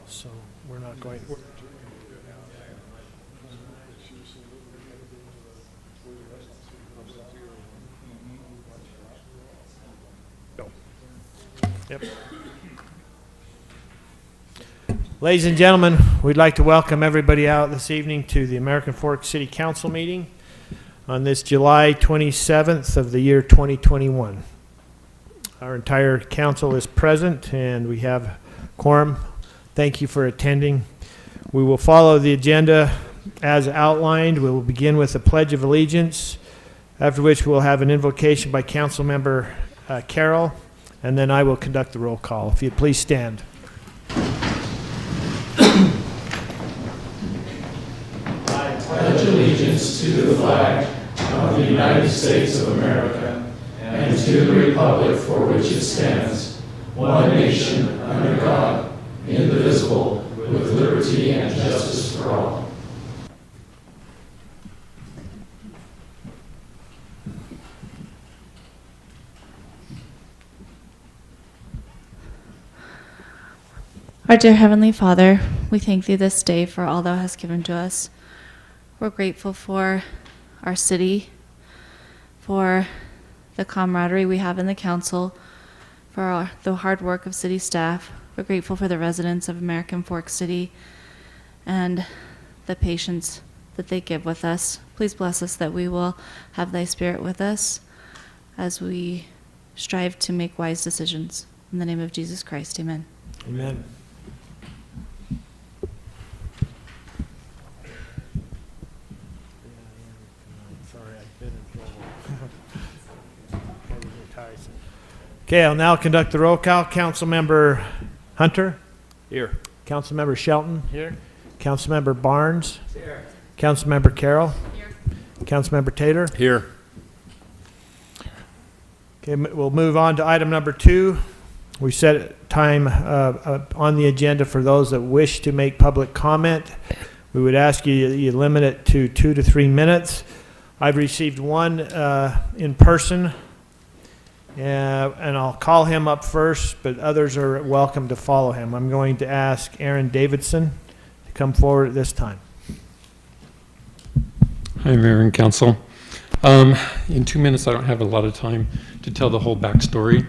So we're not going. Go. Yep. Ladies and gentlemen, we'd like to welcome everybody out this evening to the American Fork City Council meeting on this July 27th of the year 2021. Our entire council is present and we have quorum. Thank you for attending. We will follow the agenda as outlined. We will begin with the Pledge of Allegiance, after which we'll have an invocation by Council Member Carroll, and then I will conduct the roll call. If you'd please stand. I pledge allegiance to the flag of the United States of America and to the republic for which it stands, one nation, under God, indivisible, with liberty and justice for all. Our dear Heavenly Father, we thank Thee this day for all Thou hast given to us. We're grateful for our city, for the camaraderie we have in the council, for the hard work of city staff. We're grateful for the residents of American Fork City and the patience that they give with us. Please bless us that we will have Thy Spirit with us as we strive to make wise decisions. In the name of Jesus Christ, amen. Amen. Okay, I'll now conduct the roll call. Councilmember Hunter? Here. Councilmember Shelton? Here. Councilmember Barnes? Here. Councilmember Carroll? Here. Councilmember Taylor? Here. Okay, we'll move on to item number 2. We set time on the agenda for those that wish to make public comment. We would ask you limit it to 2 to 3 minutes. I've received one in person. And I'll call him up first, but others are welcome to follow him. I'm going to ask Aaron Davidson to come forward at this time. Hi, Mayor and Council. In 2 minutes, I don't have a lot of time to tell the whole backstory.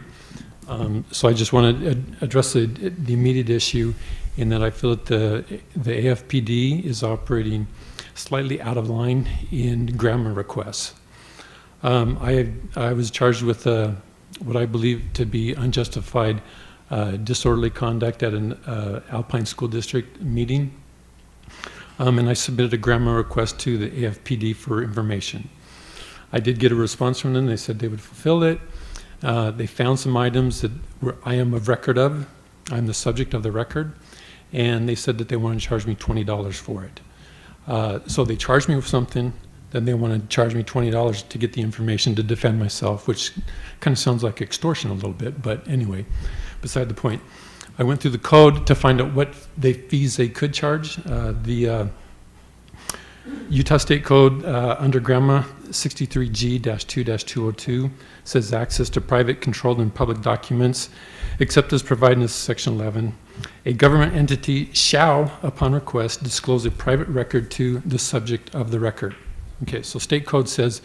So I just want to address the immediate issue in that I feel that the AFPD is operating slightly out of line in grammar requests. I was charged with what I believe to be unjustified disorderly conduct at an Alpine School District meeting. And I submitted a grammar request to the AFPD for information. I did get a response from them. They said they would fulfill it. They found some items that I am of record of. I'm the subject of the record. And they said that they wanted to charge me $20 for it. So they charged me with something. Then they want to charge me $20 to get the information to defend myself, which kind of sounds like extortion a little bit, but anyway, beside the point. I went through the code to find out what fees they could charge. The Utah State Code under GRAMA 63G-2-202 says access to private, controlled, and public documents, except as provided in section 11. A government entity shall, upon request, disclose a private record to the subject of the record. Okay, so state code says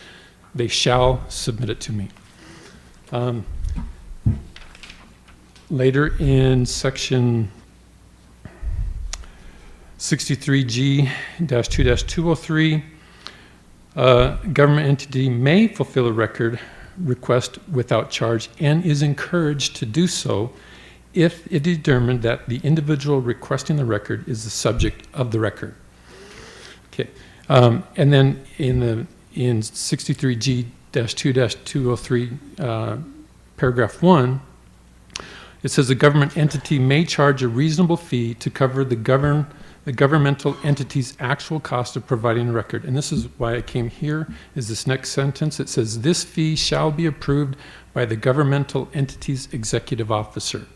they shall submit it to me. Later in section 63G-2-203, government entity may fulfill a record request without charge and is encouraged to do so if it determined that the individual requesting the record is the subject of the record. Okay. And then in 63G-2-203, paragraph 1, it says the government entity may charge a reasonable fee to cover the governmental entity's actual cost of providing a record. And this is why I came here, is this next sentence. It says, this fee shall be approved by the governmental entity's executive officer.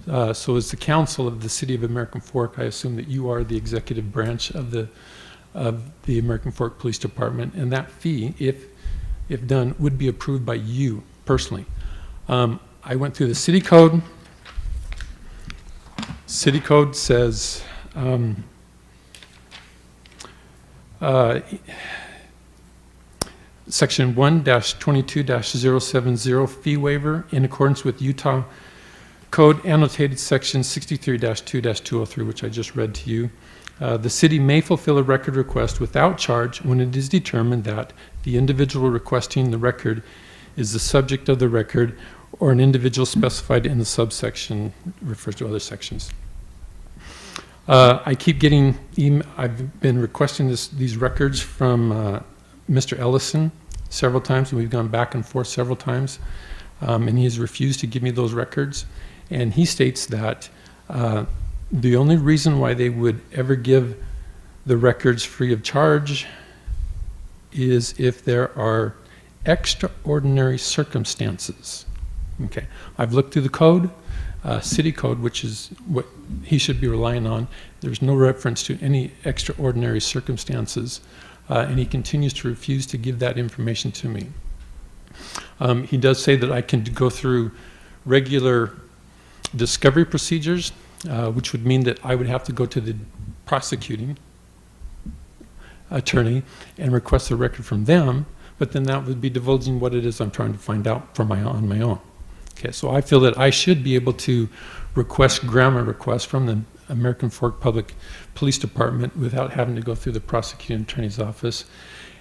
So as the council of the City of American Fork, I assume that you are the executive branch of the American Fork Police Department, and that fee, if done, would be approved by you personally. I went through the city code, city code says, Section 1-22-070 fee waiver in accordance with Utah Code annotated section 63-2-203, which I just read to you. The city may fulfill a record request without charge when it is determined that the individual requesting the record is the subject of the record or an individual specified in the subsection refers to other sections. I keep getting I've been requesting these records from Mr. Ellison several times, and we've gone back and forth several times, and he has refused to give me those records. And he states that the only reason why they would ever give the records free of charge is if there are extraordinary circumstances. Okay, I've looked through the code, city code, which is what he should be relying on. There's no reference to any extraordinary circumstances, and he continues to refuse to give that information to me. He does say that I can go through regular discovery procedures, which would mean that I would have to go to the prosecuting attorney and request a record from them, but then that would be divulging what it is I'm trying to find out on my own. Okay, so I feel that I should be able to request grammar requests from the American Fork Public Police Department without having to go through the prosecuting attorney's office,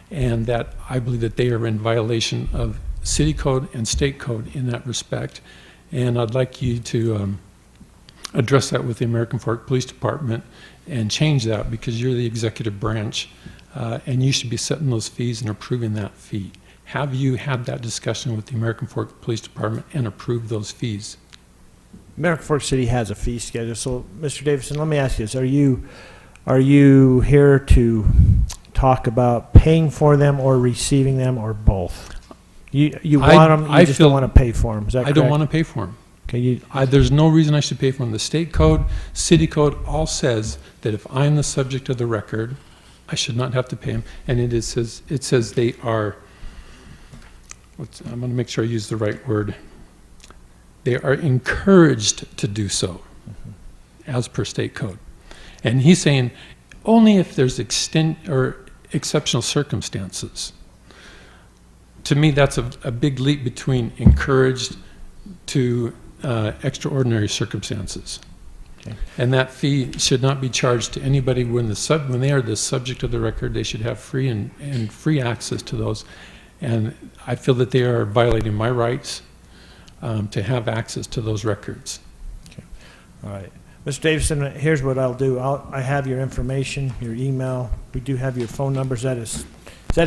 and that I believe that they are in violation of city code and state code in that respect. And I'd like you to address that with the American Fork Police Department and change that, because you're the executive branch, and you should be setting those fees and approving that fee. Have you had that discussion with the American Fork Police Department and approved those fees? American Fork City has a fee schedule. So, Mr. Davidson, let me ask you this. Are you here to talk about paying for them or receiving them or both? You want them, you just don't want to pay for them. Is that correct? I don't want to pay for them. Okay, there's no reason I should pay for them. The state code, city code all says that if I'm the subject of the record, I should not have to pay them. And it says they are, I'm going to make sure I use the right word. They are encouraged to do so, as per state code. And he's saying only if there's exceptional circumstances. To me, that's a big leap between encouraged to extraordinary circumstances. Okay. And that fee should not be charged to anybody when they are the subject of the record. They should have free and free access to those. And I feel that they are violating my rights to have access to those records. Okay. All right. Mr. Davidson, here's what I'll do. I have your information, your email. We do have your phone number. Is that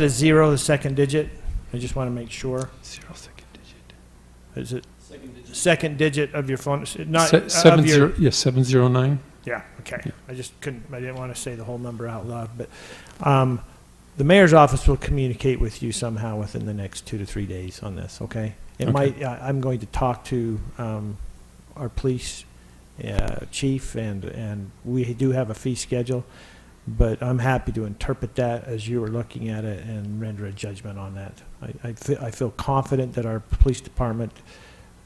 a 0, the second digit? I just want to make sure. 0 second digit. Is it? Second digit of your phone. Not 709. Yeah. Okay. Yeah. I didn't want to say the whole number out loud, but the mayor's office will communicate with you somehow within the next 2 to 3 days on this. Okay. I'm going to talk to our police chief, and we do have a fee schedule, but I'm happy to interpret that as you were looking at it and render a judgment on that. I feel confident that our police department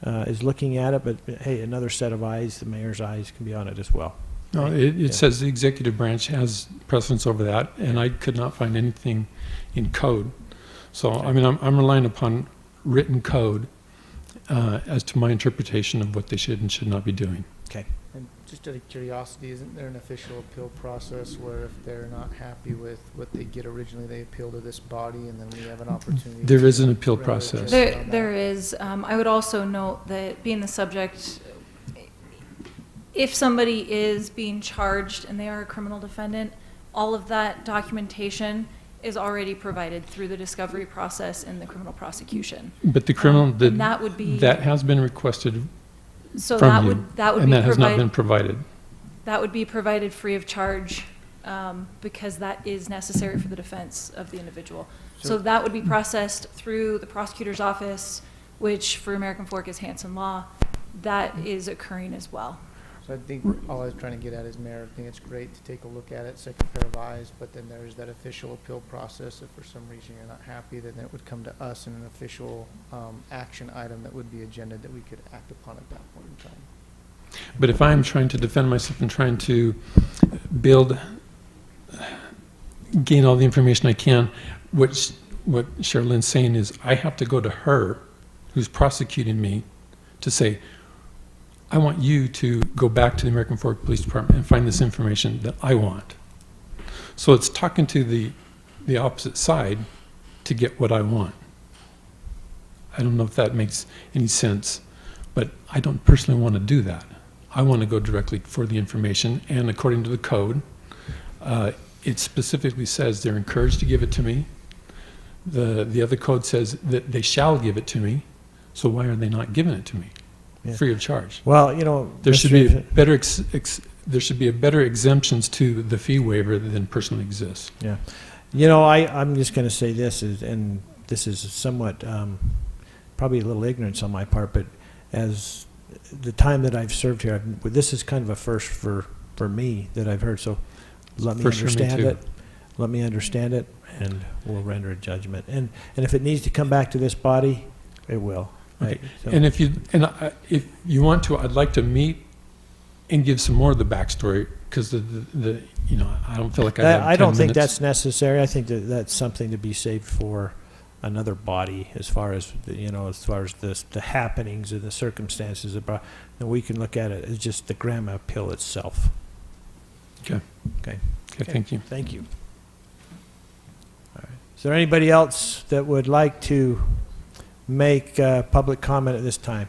is looking at it, but hey, another set of eyes, the mayor's eyes, can be on it as well. No, it says the executive branch has precedence over that, and I could not find anything in code. So, I mean, I'm relying upon written code as to my interpretation of what they should and should not be doing. Okay. And just out of curiosity, isn't there an official appeal process where if they're not happy with what they get originally, they appeal to this body, and then we have an opportunity? There is an appeal render process. judgment on that? There is. I would also note that being the subject, if somebody is being charged and they are a criminal defendant, all of that documentation is already provided through the discovery process in the criminal prosecution. But the criminal, and that would be, that has been requested so from that would and be that has not been provided. That would be provided free of charge because that is necessary for the defense of the individual. So that would be processed through the prosecutor's office, which for American Fork is Hanson Law. That is occurring as well. So I think all I was trying to get at is, Mayor, I think it's great to take a look at it, second pair of eyes, but then there's that official appeal process. If for some reason you're not happy, then it would come to us in an official action item that would be agenda that we could act upon at that point in time. But if I'm trying to defend myself and trying to gain all the information I can, what Sherilyn's saying is I have to go to her, who's prosecuting me, to say, I want you to go back to the American Fork Police Department and find this information that I want. So it's talking to the opposite side to get what I want. I don't know if that makes any sense, but I don't personally want to do that. I want to go directly for the information, and according to the code, it specifically says they're encouraged to give it to me. The other code says that they shall give it to me, so why are they not giving it to me? Yeah. Free of charge. Well, you know, There should be Mr. better there should be a better exemptions to the fee waiver than personally exists. Yeah. You know, I'm just going to say this, and this is somewhat probably a little ignorance on my part, but as the time that I've served here, this is kind of a first for me that I've heard. So let me First for me, understand too. it. Let me understand it, and we'll render a judgment. And if it needs to come back to this body, it will. Okay. Right? So- And if you want to, I'd like to meet and give some more of the backstory, because I don't feel like I have 10 I don't think minutes. that's necessary. I think that's something to be saved for another body, as far as the happenings and the circumstances about. And we can look at it as just the grandma pill itself. Okay. Okay. Okay, thank you. Thank you. All right. Is there anybody else that would like to make public comment at this time?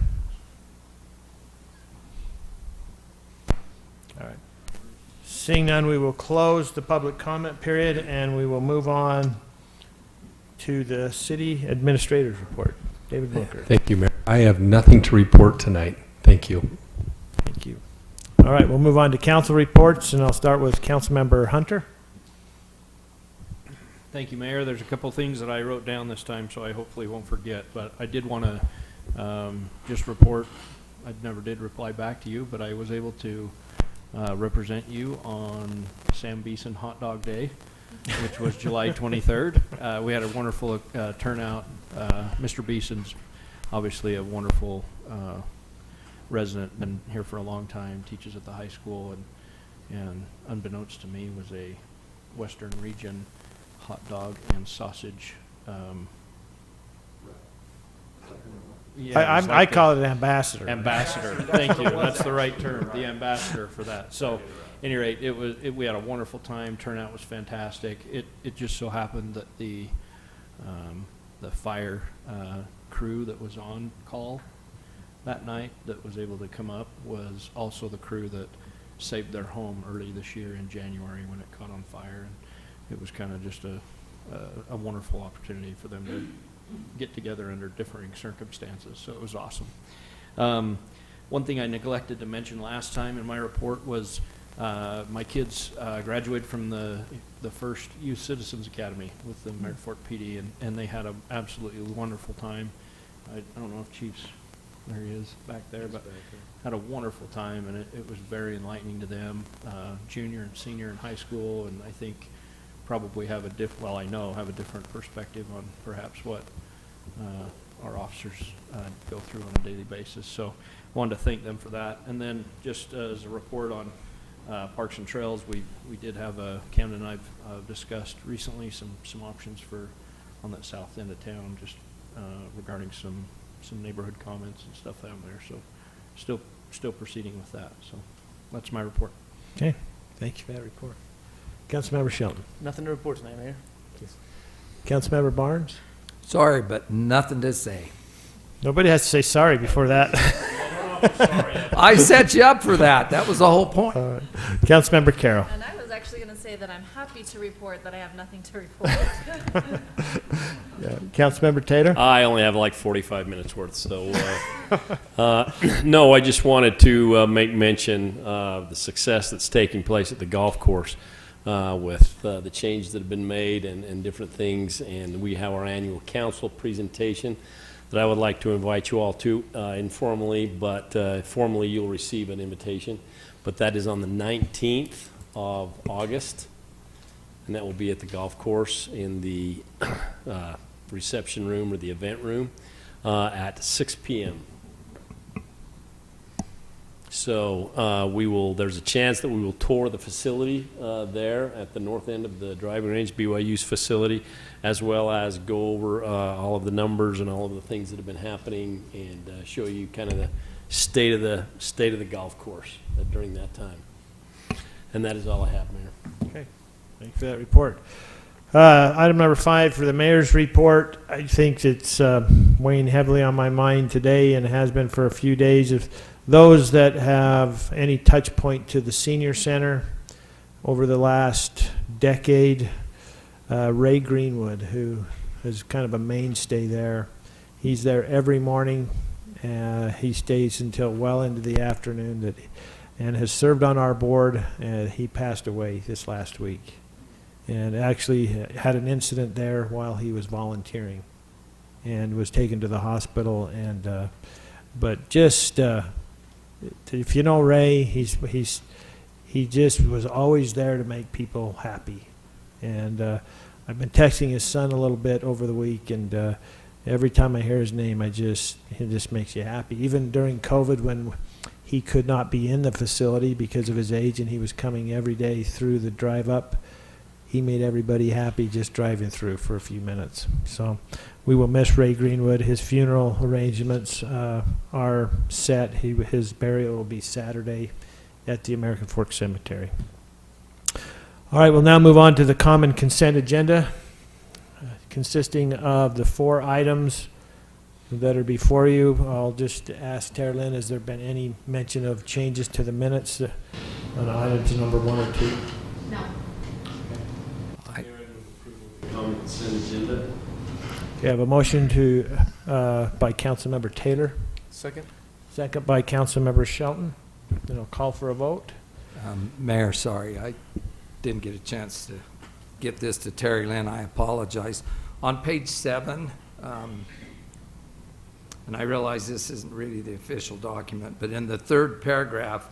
All right. Seeing none, we will close the public comment period, and we will move on to the city administrator's report. David Booker. Thank you, Mayor. I have nothing to report tonight. Thank you. Thank you. All right, we'll move on to council reports, and I'll start with Councilmember Hunter. Thank you, Mayor. There's a couple things that I wrote down this time, so I hopefully won't forget. But I did want to just report, I never did reply back to you, but I was able to represent you on Sam Beeson Hot Dog Day, which was July 23rd. We had a wonderful turnout. Mr. Beeson's obviously a wonderful resident, been here for a long time, teaches at the high school, and unbeknownst to me was a Western region hot dog and sausage. I call it an ambassador. Ambassador. Thank you. That's the right term. The ambassador for that. So, at any rate, we had a wonderful time. Turnout was fantastic. It just so happened that the fire crew that was on call that night that was able to come up was also the crew that saved their home early this year in January when it caught on fire. And it was kind of just a wonderful opportunity for them to get together under differing circumstances. So it was awesome. One thing I neglected to mention last time in my report was my kids graduated from the first Youth Citizens Academy with the American Fork PD, and they had an absolutely wonderful time. I don't know if Chief's, there he is back there, but had a wonderful time, and it was very enlightening to them, junior and senior in high school, and I think probably have a different perspective on perhaps what our officers go through on a daily basis. So wanted to thank them for that. And then just as a report on Parks and Trails, we did have Camden and I've discussed recently some options for on that south end of town, just regarding some neighborhood comments and stuff down there. So still proceeding with that. So that's my report. Okay, thank you for that report. Councilmember Shelton. Nothing to report tonight, Mayor. Councilmember Barnes. Sorry, but nothing to say. Nobody has to say sorry before that. I set you up for that. That was the whole point. Councilmember Carroll. And I was actually going to say that I'm happy to report that I have nothing to report. Yeah. Councilmember Tater. I only have like 45 minutes worth, so no, I just wanted to make mention of the success that's taking place at the golf course with the changes that have been made and different things, and we have our annual council presentation that I would like to invite you all to informally, but formally you'll receive an invitation, but that is on the 19th of August, and that will be at the golf course in the reception room or the event room at 6 p.m. So there's a chance that we will tour the facility there at the north end of the driving range, BYU's facility, as well as go over all of the numbers and all of the things that have been happening and show you kind of the state of the golf course during that time. And that is all I have, Mayor. Okay, thank you for that report. Item number 5 for the mayor's report. I think it's weighing heavily on my mind today and has been for a few days. If those that have any touch point to the senior center over the last decade, Ray Greenwood, who is kind of a mainstay there, he's there every morning. He stays until well into the afternoon and has served on our board, and he passed away this last week. And actually had an incident there while he was volunteering and was taken to the hospital. And but just if you know Ray, he just was always there to make people happy. And I've been texting his son a little bit over the week, and every time I hear his name, it just makes you happy. Even during COVID, when he could not be in the facility because of his age and he was coming every day through the drive up, he made everybody happy just driving through for a few minutes. So we will miss Ray Greenwood. His funeral arrangements are set. His burial will be Saturday at the American Fork Cemetery. All right, we'll now move on to the common consent agenda, consisting of the 4 items that are before you. I'll just ask Tara Lynn, has there been any mention of changes to the minutes on items number 1 or 2? No. Common consent agenda. Okay, I have a motion by Councilmember Taylor, Second? second by Councilmember Shelton. Then I'll call for a vote. Mayor, sorry, I didn't get a chance to get this to Terry Lynn. I apologize. On page 7, and I realize this isn't really the official document, but in the 3rd paragraph,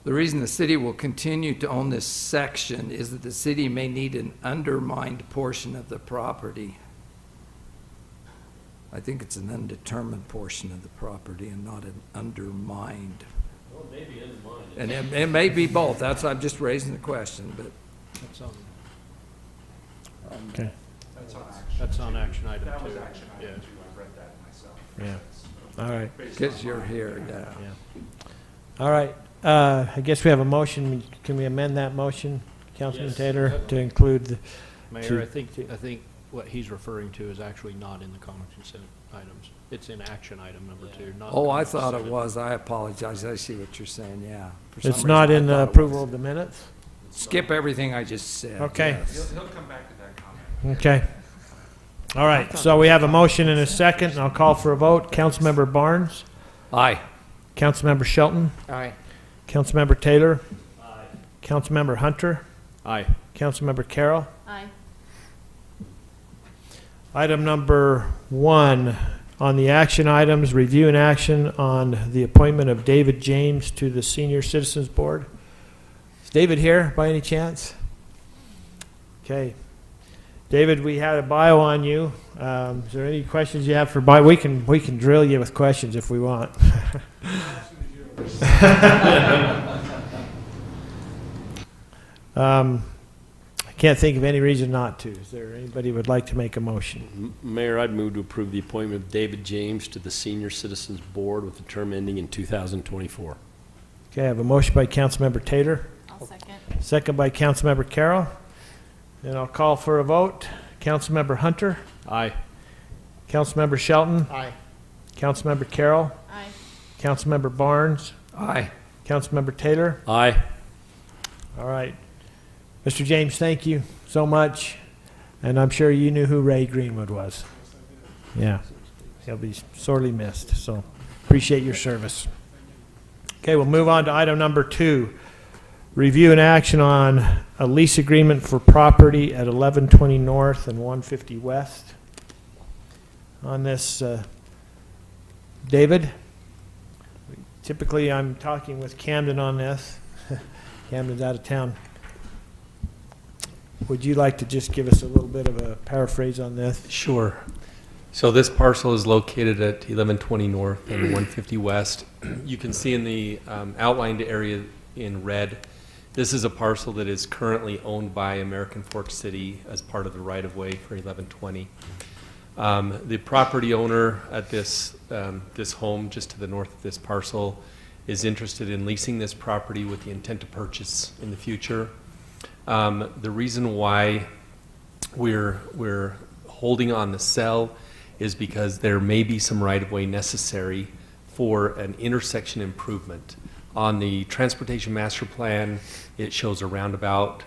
the reason the city will continue to own this section is that the city may need an undermined portion of the property. I think it's an undetermined portion of the property and not an undermined. Well, maybe undermined. And it may be both. That's, I'm just raising the question, but. That's on, Okay. that's on action item 2. That was action Yeah. item 2. I read that myself. Yeah. All right. Because you're here, yeah. All right. I guess we have a motion. Can we amend that motion, Councilman Yes. Taylor, to include the? Mayor, I think what he's referring to is actually not in the common consent items. It's in action item number 2, not. Oh, I common thought it consent. was. I apologize. I see what you're saying, yeah. For some It's reason, not I in the thought it approval was. of the minutes? Skip everything I just said. Okay. yes. He'll come back to that comment. Okay. All right. So we have a motion and a second, and I'll call for a vote. Councilmember Barnes? Aye. Councilmember Shelton? Aye. Councilmember Taylor? Aye. Councilmember Hunter? Aye. Councilmember Carroll? Aye. Item number 1 on the action items, review and action on the appointment of David James to the Senior Citizens Board. Is David here by any chance? Okay. David, we had a bio on you. Is there any questions you have for bio? We can drill you with questions if we want. I can't think of any reason not to. Is there anybody who would like to make a motion? Mayor, I'd move to approve the appointment of David James to the Senior Citizens Board with the term ending in 2024. Okay, I have a motion by Councilmember Taylor, I'll second. second by Councilmember Carroll. And I'll call for a vote. Councilmember Hunter, Aye. Councilmember Shelton, Aye. Councilmember Carroll, Aye. Councilmember Barnes, Aye. Councilmember Taylor. Aye. All right. Mr. James, thank you so much. And I'm sure you knew who Ray Greenwood was. Yeah. He'll be sorely missed, so appreciate your service. Okay, we'll move on to item number 2. Review and action on a lease agreement for property at 1120 North and 150 West. On this, David, typically I'm talking with Camden on this. Camden's out of town. Would you like to just give us a little bit of a paraphrase on this? Sure. So this parcel is located at 1120 North and 150 West. You can see in the outlined area in red, this is a parcel that is currently owned by American Fork City as part of the right-of-way for 1120. The property owner at this home just to the north of this parcel is interested in leasing this property with the intent to purchase in the future. The reason why we're holding on the sell is because there may be some right-of-way necessary for an intersection improvement. On the transportation master plan, it shows a roundabout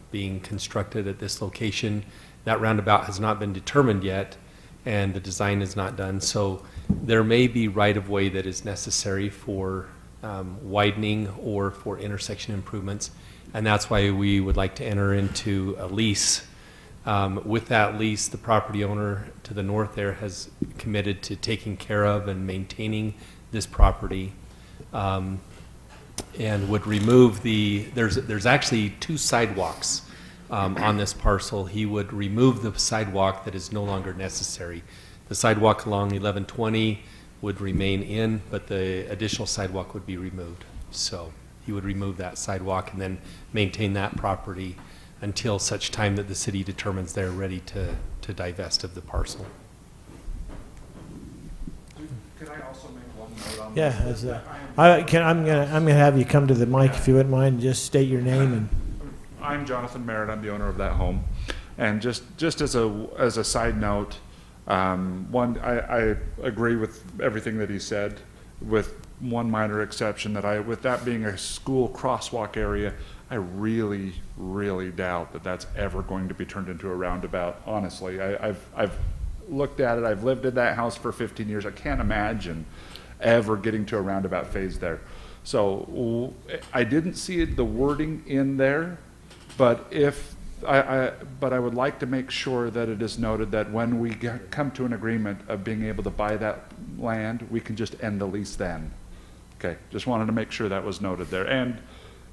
being constructed at this location. That roundabout has not been determined yet, and the design is not done. So there may be right-of-way that is necessary for widening or for intersection improvements, and that's why we would like to enter into a lease. With that lease, the property owner to the north there has committed to taking care of and maintaining this property, and would remove there's actually 2 sidewalks on this parcel. He would remove the sidewalk that is no longer necessary. The sidewalk along 1120 would remain in, but the additional sidewalk would be removed. So he would remove that sidewalk and then maintain that property until such time that the city determines they're ready to divest of the parcel. Could I also make one note on Yeah, this? I'm gonna have you come to the mic if you wouldn't mind, and just state your name and. I'm Jonathan Merritt. I'm the owner of that home. And just as a side note, I agree with everything that he said, with one minor exception with that being a school crosswalk area, I really, really doubt that that's ever going to be turned into a roundabout. Honestly, I've looked at it. I've lived in that house for 15 years. I can't imagine ever getting to a roundabout phase there. So I didn't see the wording in there, but but I would like to make sure that it is noted that when we come to an agreement of being able to buy that land, we can just end the lease then. Okay, just wanted to make sure that was noted there. And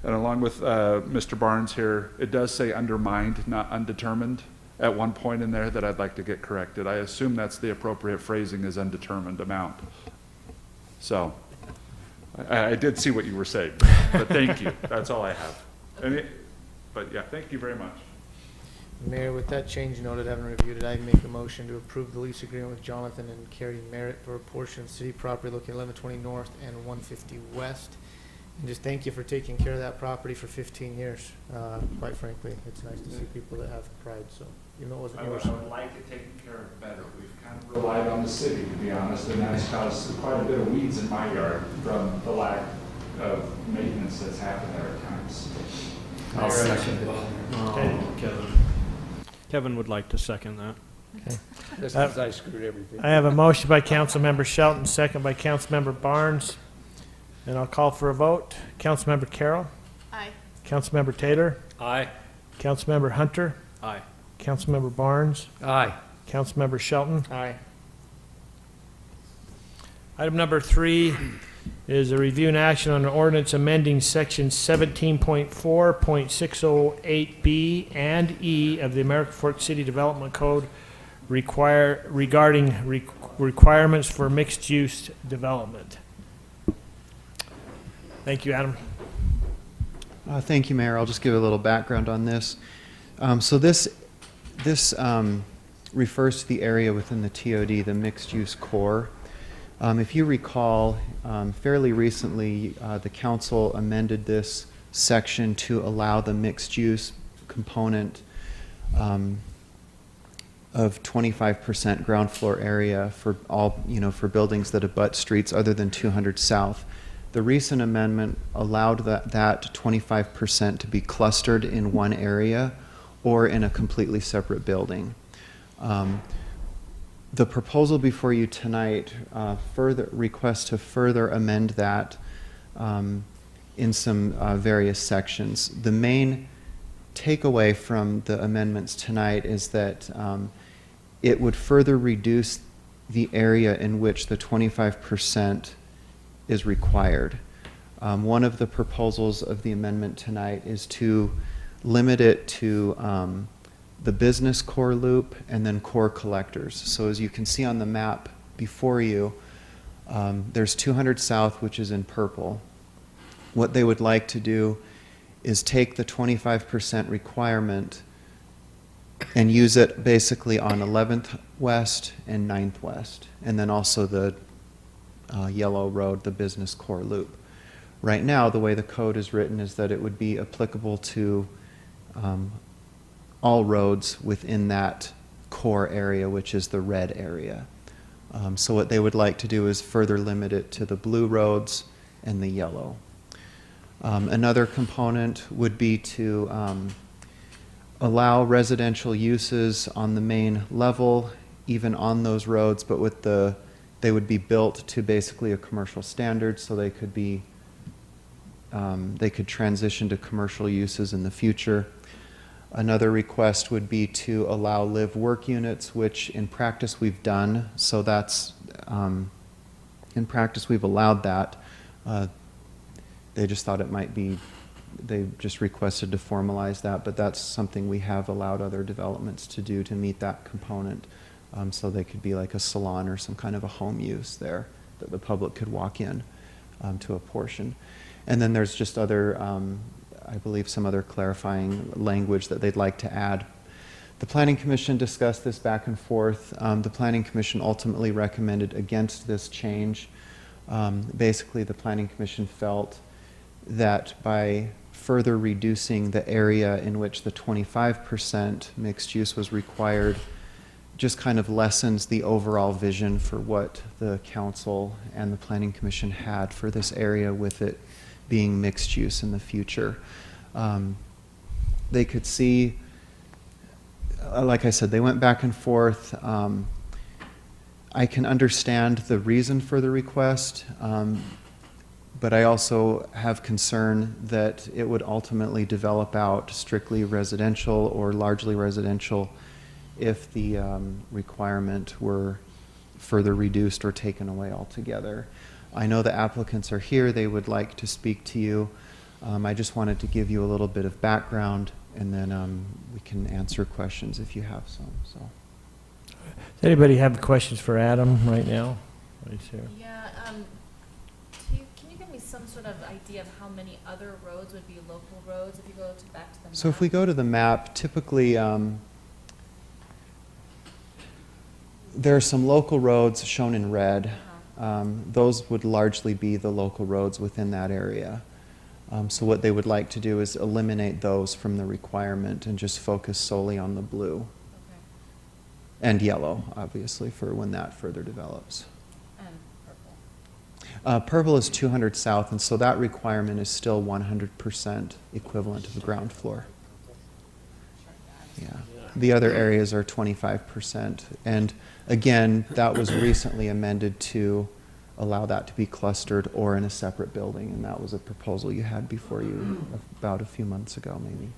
along with Mr. Barnes here, it does say undermined, not undetermined, at one point in there that I'd like to get corrected. I assume that's the appropriate phrasing, is undetermined amount. So I did see what you were saying, but thank you. That's all I have. But yeah, thank you very much. Mayor, with that change noted, having reviewed it, I make a motion to approve the lease agreement with Jonathan and Carrie Merritt for a portion of city property located 1120 North and 150 West. And just thank you for taking care of that property for 15 years. Quite frankly, it's nice to see people that have pride. So even though it wasn't yours. I would like it taken care of better. We've kind of relied on the city, to be honest, and that's caused quite a bit of weeds in my yard from the lack of maintenance that's happened there at times. I'll second it. Kevin would like to second that. Okay. Just because I screwed everything. I have a motion by Councilmember Shelton, second by Councilmember Barnes, and I'll call for a vote. Councilmember Carroll, Aye. Councilmember Taylor, Aye. Councilmember Hunter, Aye. Councilmember Barnes, Aye. Councilmember Shelton. Aye. Item number 3 is a review and action on an ordinance amending section 17.4.608B and E of the American Fork City Development Code regarding requirements for mixed-use development. Thank you, Adam. Thank you, Mayor. I'll just give a little background on this. So this refers to the area within the TOD, the mixed-use core. If you recall, fairly recently, the council amended this section to allow the mixed-use component of 25% ground floor area for all, for buildings that abut streets other than 200 South. The recent amendment allowed that 25% to be clustered in one area or in a completely separate building. The proposal before you tonight further requests to further amend that in some various sections. The main takeaway from the amendments tonight is that it would further reduce the area in which the 25% is required. One of the proposals of the amendment tonight is to limit it to the business core loop, and then core collectors. So as you can see on the map before you, there's 200 South, which is in purple. What they would like to do is take the 25% requirement and use it basically on 11th West and 9th West, and then also the yellow road, the business core loop. Right now, the way the code is written is that it would be applicable to all roads within that core area, which is the red area. So what they would like to do is further limit it to the blue roads and the yellow. Another component would be to allow residential uses on the main level, even on those roads, but with they would be built to basically a commercial standard, so they could be they could transition to commercial uses in the future. Another request would be to allow live-work units, which in practice we've done. So that's, in practice we've allowed that. They just thought it might be, they just requested to formalize that, but that's something we have allowed other developments to do to meet that component. So they could be like a salon or some kind of a home use there that the public could walk in to a portion. And then there's just other, I believe some other clarifying language that they'd like to add. The Planning Commission discussed this back and forth. The Planning Commission ultimately recommended against this change. Basically, the Planning Commission felt that by further reducing the area in which the 25% mixed use was required, just kind of lessens the overall vision for what the council and the Planning Commission had for this area, with it being mixed use in the future. They could see, like I said, they went back and forth. I can understand the reason for the request, but I also have concern that it would ultimately develop out strictly residential or largely residential if the requirement were further reduced or taken away altogether. I know the applicants are here. They would like to speak to you. I just wanted to give you a little bit of background, and then we can answer questions if you have some. So, Does anybody have questions for Adam right now? Right here. Yeah, can you give me some sort of idea of how many other roads would be local roads if you go back to the map? So if we go to the map, typically there are some local roads shown in red. Those would largely be the local roads within that area. So what they would like to do is eliminate those from the requirement and just focus solely on the blue. Okay. And yellow, obviously, for when that further develops. And purple. Purple is 200 South, and so that requirement is still 100% equivalent to the ground floor. Yeah. The other areas are 25%. And again, that was recently amended to allow that to be clustered or in a separate building, and that was a proposal you had before you about a few months ago, maybe.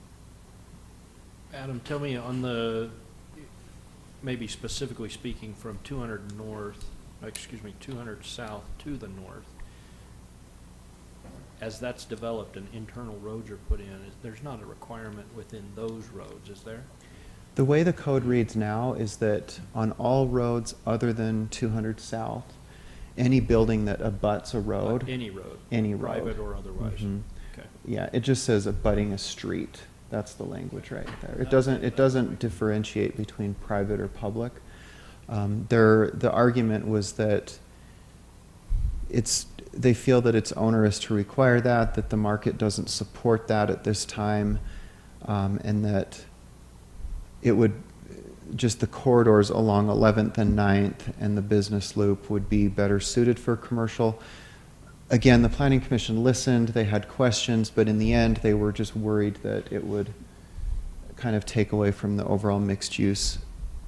Adam, tell me on the, maybe specifically speaking from 200 South to the north, as that's developed and internal roads are put in, there's not a requirement within those roads, is there? The way the code reads now is that on all roads other than 200 South, any building that abuts a road. Any road. Any road. Private or otherwise. Mhm. Okay. Yeah, it just says abutting a street. That's the language right there. It doesn't differentiate between private or public. The argument was that they feel that it's onerous to require that the market doesn't support that at this time, and that it would just the corridors along 11th and 9th and the business loop would be better suited for commercial. Again, the Planning Commission listened, they had questions, but in the end they were just worried that it would kind of take away from the overall mixed use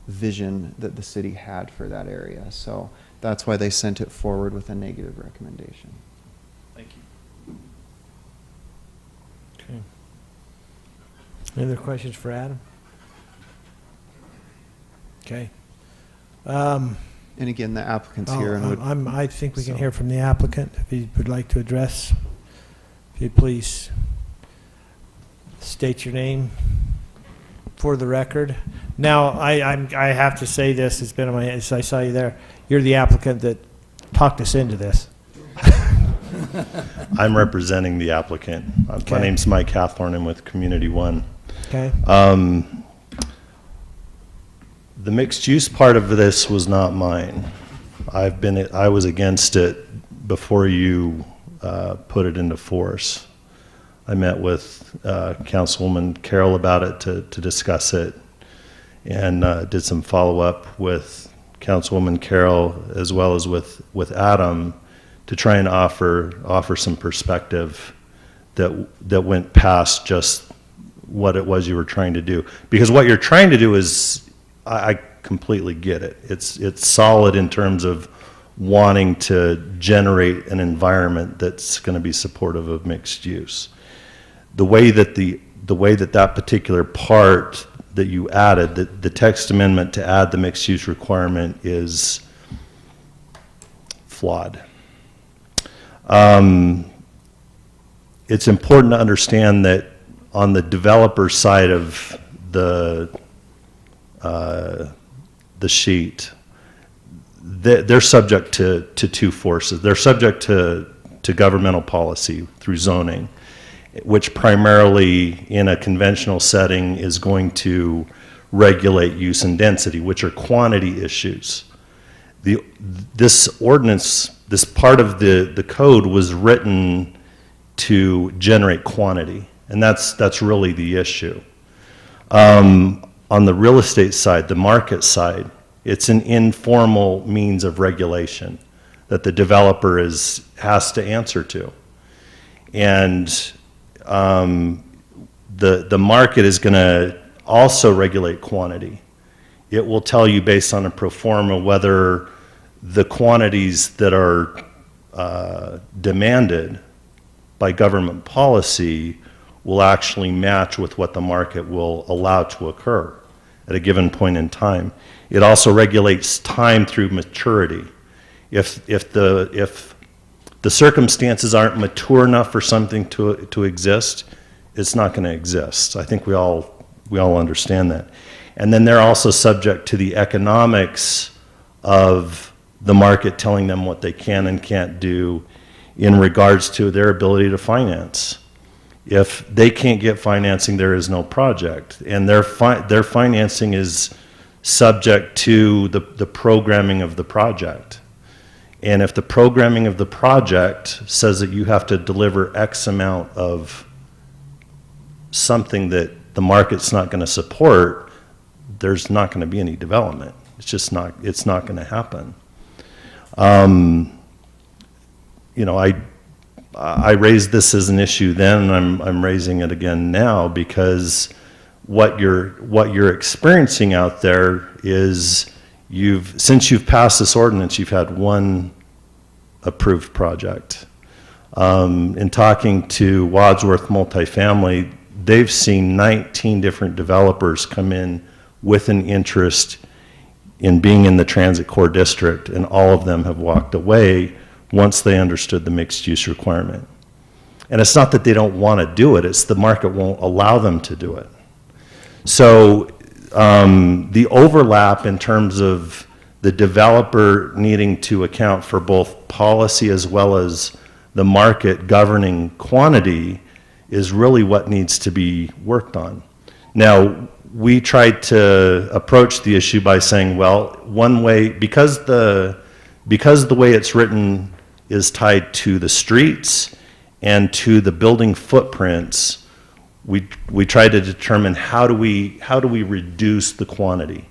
vision that the city had for that area. So that's why they sent it forward with a negative recommendation. Thank you. Okay. Any other questions for Adam? Okay. And again, the applicant's here and would. I think we can so. hear from the applicant if he would like to address. If you'd please state your name for the record. Now, I have to say this, it's been on my head, so I saw you there. You're the applicant that talked us into this. I'm representing the applicant. Okay. My name's Mike Hathorn. I'm with Community One. Okay? The mixed use part of this was not mine. I was against it before you put it into force. I met with Councilwoman Carroll about it to discuss it, and did some follow-up with Councilwoman Carroll as well as with Adam to try and offer some perspective that went past just what it was you were trying to do. Because what you're trying to do is, I completely get it. It's solid in terms of wanting to generate an environment that's going to be supportive of mixed use. The way that particular part that you added, the text amendment to add the mixed use requirement is flawed. It's important to understand that on the developer side of the sheet, they're subject to two forces. They're subject to governmental policy through zoning, which primarily in a conventional setting is going to regulate use and density, which are quantity issues. This ordinance, this part of the code was written to generate quantity, and that's really the issue. On the real estate side, the market side, it's an informal means of regulation that the developer has to answer to. And the market is going to also regulate quantity. It will tell you based on a pro forma whether the quantities that are demanded by government policy will actually match with what the market will allow to occur at a given point in time. It also regulates time through maturity. If the circumstances aren't mature enough for something to exist, it's not going to exist. I think we all understand that. And then they're also subject to the economics of the market telling them what they can and can't do in regards to their ability to finance. If they can't get financing, there is no project. And their financing is subject to the programming of the project. And if the programming of the project says that you have to deliver X amount of something that the market's not going to support, there's not going to be any development. It's not going to happen. I raised this as an issue then, and I'm raising it again now because what you're experiencing out there is since you've passed this ordinance, you've had one approved project. In talking to Wadsworth Multifamily, they've seen 19 different developers come in with an interest in being in the transit core district, and all of them have walked away once they understood the mixed use requirement. And it's not that they don't want to do it, it's the market won't allow them to do it. So the overlap in terms of the developer needing to account for both policy as well as the market governing quantity is really what needs to be worked on. Now, we tried to approach the issue by saying, well, one way, because the way it's written is tied to the streets and to the building footprints, we tried to determine how do we reduce the quantity.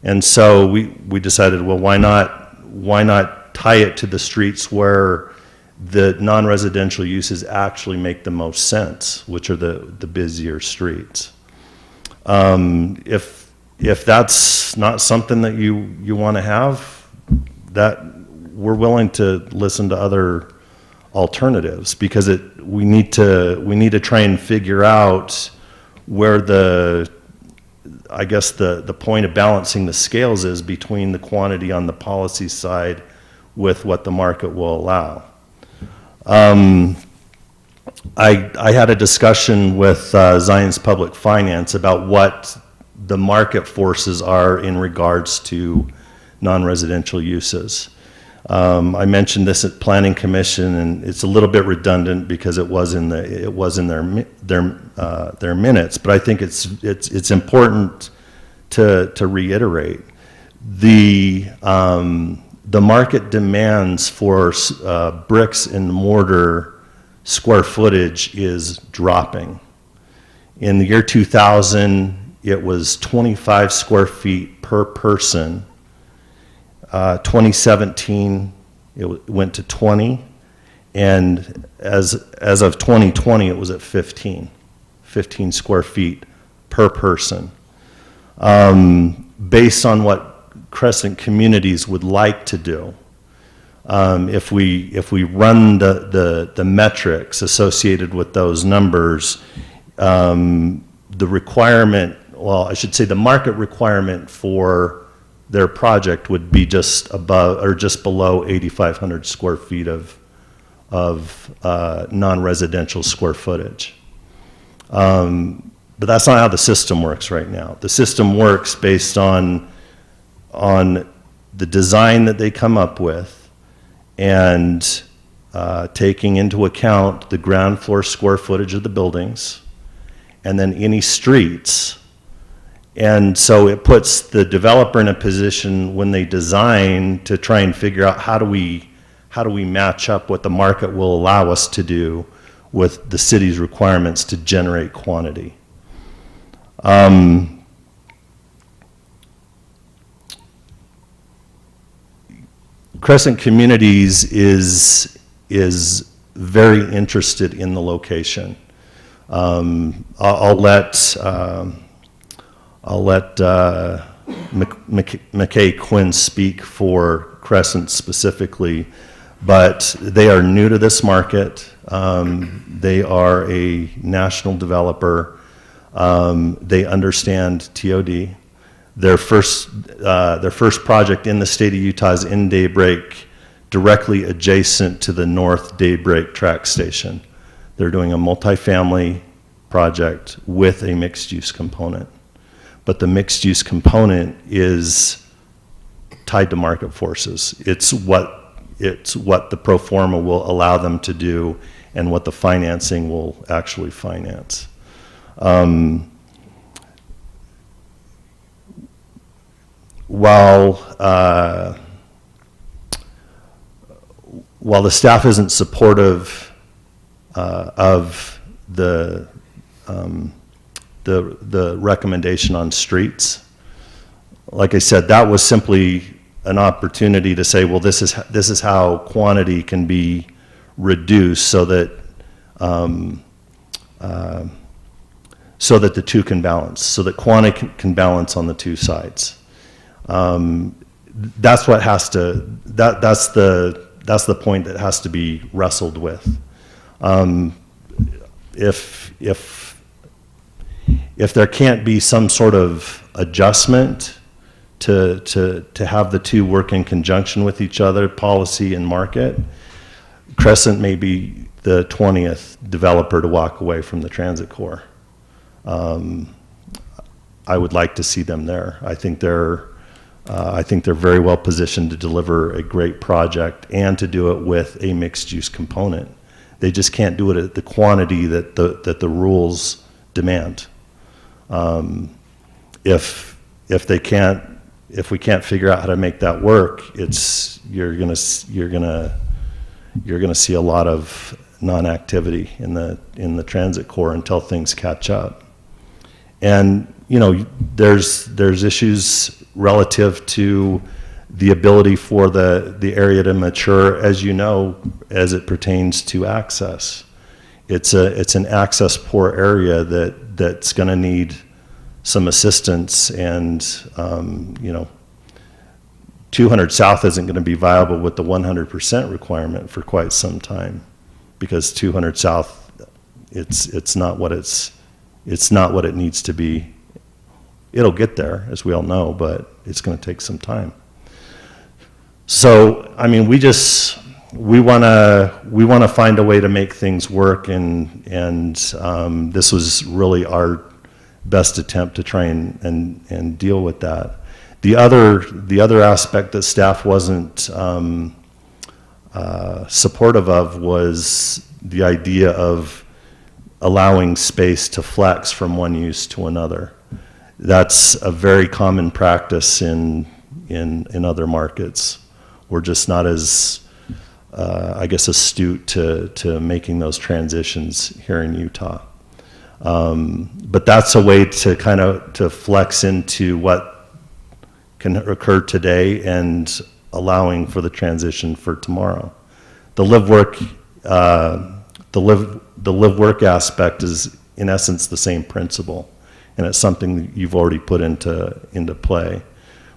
And so we decided, well, why not tie it to the streets where the non-residential uses actually make the most sense, which are the busier streets. If that's not something that you want to have, that we're willing to listen to other alternatives, because we need to try and figure out where the point of balancing the scales is between the quantity on the policy side with what the market will allow. I had a discussion with Zion's Public Finance about what the market forces are in regards to non-residential uses. I mentioned this at Planning Commission, and it's a little bit redundant because it was in their minutes, but I think it's important to reiterate. The market demands for bricks and mortar square footage is dropping. In the year 2000, it was 25 square feet per person. 2017, it went to 20, and as of 2020, it was at 15 square feet per person. Based on what Crescent Communities would like to do, if we run the metrics associated with those numbers, the requirement, well, I should say the market requirement for their project would be just above or just below 8,500 square feet of non-residential square footage. But that's not how the system works right now. The system works based on the design that they come up with and taking into account the ground floor square footage of the buildings and then any streets. And so it puts the developer in a position when they design to try and figure out how do we match up what the market will allow us to do with the city's requirements to generate quantity. Crescent Communities is very interested in the location. I'll let McKay Quinn speak for Crescent specifically, but they are new to this market. They are a national developer. They understand TOD. Their first project in the state of Utah is in Daybreak, directly adjacent to the North Daybreak track station. They're doing a multifamily project with a mixed-use component. But the mixed-use component is tied to market forces. It's what the pro forma will allow them to do and what the financing will actually finance. While the staff isn't supportive of the recommendation on streets, like I said, that was simply an opportunity to say, well, this is how quantity can be reduced so that the two can balance, so that quantity can balance on the two sides. That's what has to. That's the point that has to be wrestled with. If there can't be some sort of adjustment to have the two work in conjunction with each other, policy and market, Crescent may be the 20th developer to walk away from the transit core. I would like to see them there. I think they're very well positioned to deliver a great project and to do it with a mixed-use component. They just can't do it at the quantity that the rules demand. If we can't figure out how to make that work, you're gonna see a lot of non-activity in the transit core until things catch up. And there's issues relative to the ability for the area to mature, as as it pertains to access. It's an access poor area that's going to need some assistance, and 200 South isn't going to be viable with the 100% requirement for quite some time, because 200 South, it's not what it needs to be. It'll get there, as we all know, but it's going to take some time. So, I mean, we want to find a way to make things work, and this was really our best attempt to try and deal with that. The other aspect that staff wasn't supportive of was the idea of allowing space to flex from one use to another. That's a very common practice in other markets. We're just not as, I guess, astute to making those transitions here in Utah. But that's a way to kind of to flex into what can occur today and allowing for the transition for tomorrow. The live work aspect is in essence the same principle, and it's something that you've already put into play.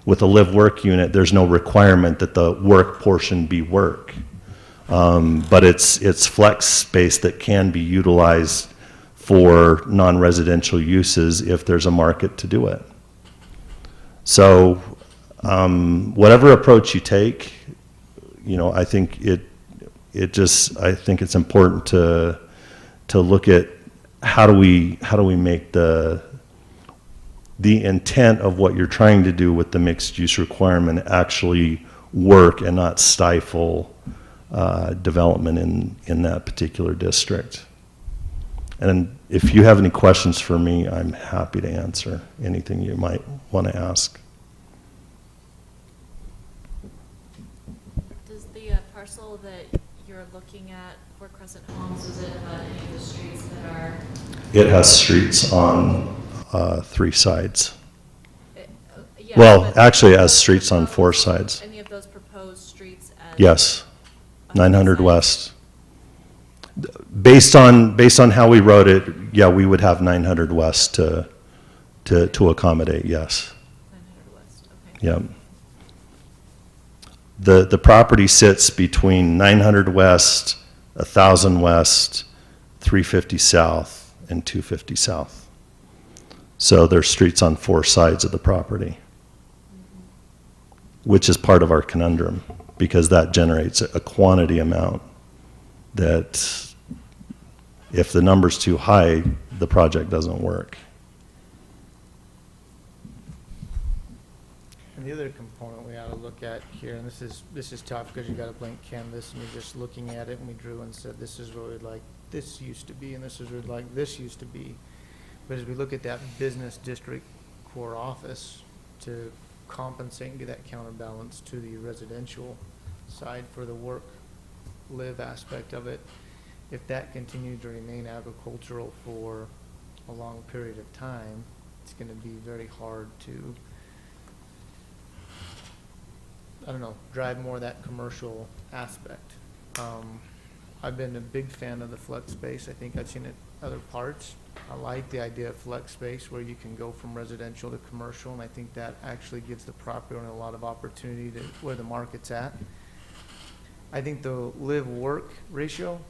With a live work unit, there's no requirement that the work portion be work, but it's flex space that can be utilized for non-residential uses if there's a market to do it. So whatever approach you take, I think I think it's important to look at how do we make the intent of what you're trying to do with the mixed use requirement actually work and not stifle development in that particular district. And if you have any questions for me, I'm happy to answer anything you might want to ask. Does the parcel that you're looking at for Crescent Homes, does it have any of the streets that are? It has streets on 3 sides. Yeah, Well, but actually, it has streets on 4 sides. Any of those proposed streets as? Yes, on 900 sides? West. Based on how we wrote it, yeah, we would have 900 West to accommodate, yes. 900 West, okay. Yeah. The property sits between 900 West, 1,000 West, 350 South, and 250 South. So there's streets on 4 sides of the property, which is part of our conundrum, because that generates a quantity amount that if the number's too high, the project doesn't work. And the other component we ought to look at here, and this is tough because you got a blank canvas and you're just looking at it, and we drew and said, this is what we'd like this used to be, and this is what we'd like this used to be. But as we look at that business district core office to compensate and get that counterbalance to the residential side for the work-live aspect of it, if that continues to remain agricultural for a long period of time, it's going to be very hard to, I don't know, drive more of that commercial aspect. I've been a big fan of the flex space. I think I've seen it other parts. I like the idea of flex space where you can go from residential to commercial, and I think that actually gives the property owner a lot of opportunity to where the market's at. I think the live-work ratio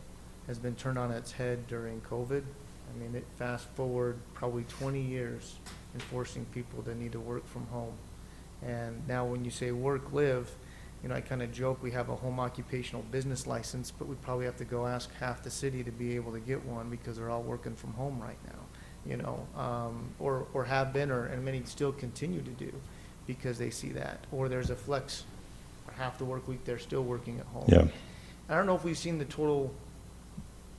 has been turned on its head during COVID. I mean, it fast forward probably 20 years in forcing people to need to work from home. And now when you say work, live, I kind of joke we have a home occupational business license, but we probably have to go ask half the city to be able to get one because they're all working from home right now, or have been, and many still continue to do because they see that. Or there's a flex, half the work week they're still working at home. Yeah. I don't know if we've seen the total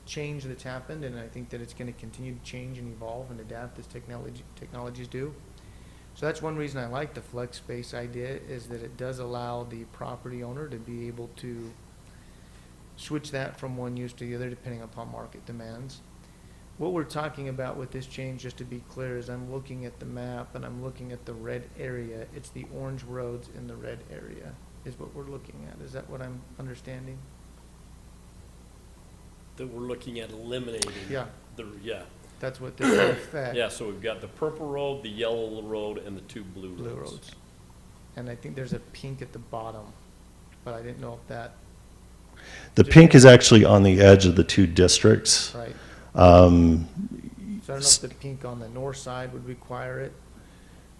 change that's happened, and I think that it's going to continue to change and evolve and adapt as technologies do. So that's one reason I like the flex space idea, is that it does allow the property owner to be able to switch that from one use to the other depending upon market demands. What we're talking about with this change, just to be clear, is I'm looking at the map and I'm looking at the red area. It's the orange roads in the red area is what we're looking at. Is that what I'm understanding? That we're looking at eliminating. Yeah. Yeah. That's what this will affect. Yeah, so we've got the purple road, the yellow road, and the 2 blue Blue roads. roads. And I think there's a pink at the bottom, but I didn't know if that, The pink is actually on the edge of the 2 districts. right. So I don't know if the pink on the north side would require it.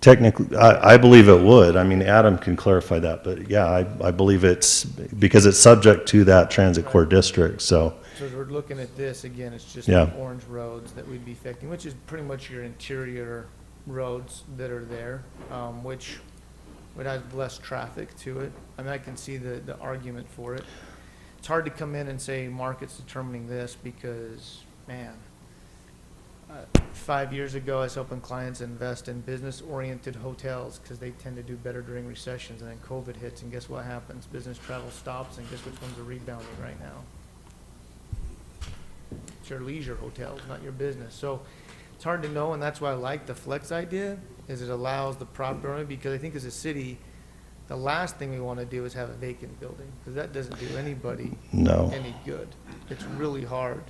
Technically, I believe it would. I mean, Adam can clarify that, but yeah, I believe it's, because it's subject to that transit core district, so. So as we're looking at this, again, it's just Yeah. the orange roads that we'd be affecting, which is pretty much your interior roads that are there, which would have less traffic to it. I mean, I can see the argument for it. It's hard to come in and say market's determining this because, man, 5 years ago, I was helping clients invest in business-oriented hotels because they tend to do better during recessions, and then COVID hits, and guess what happens? Business travel stops, and guess which ones are rebounding right now? It's your leisure hotels, not your business. So it's hard to know, and that's why I like the flex idea, is it allows the property owner, because I think as a city, the last thing we want to do is have a vacant building, because that doesn't do anybody any good. It's really hard.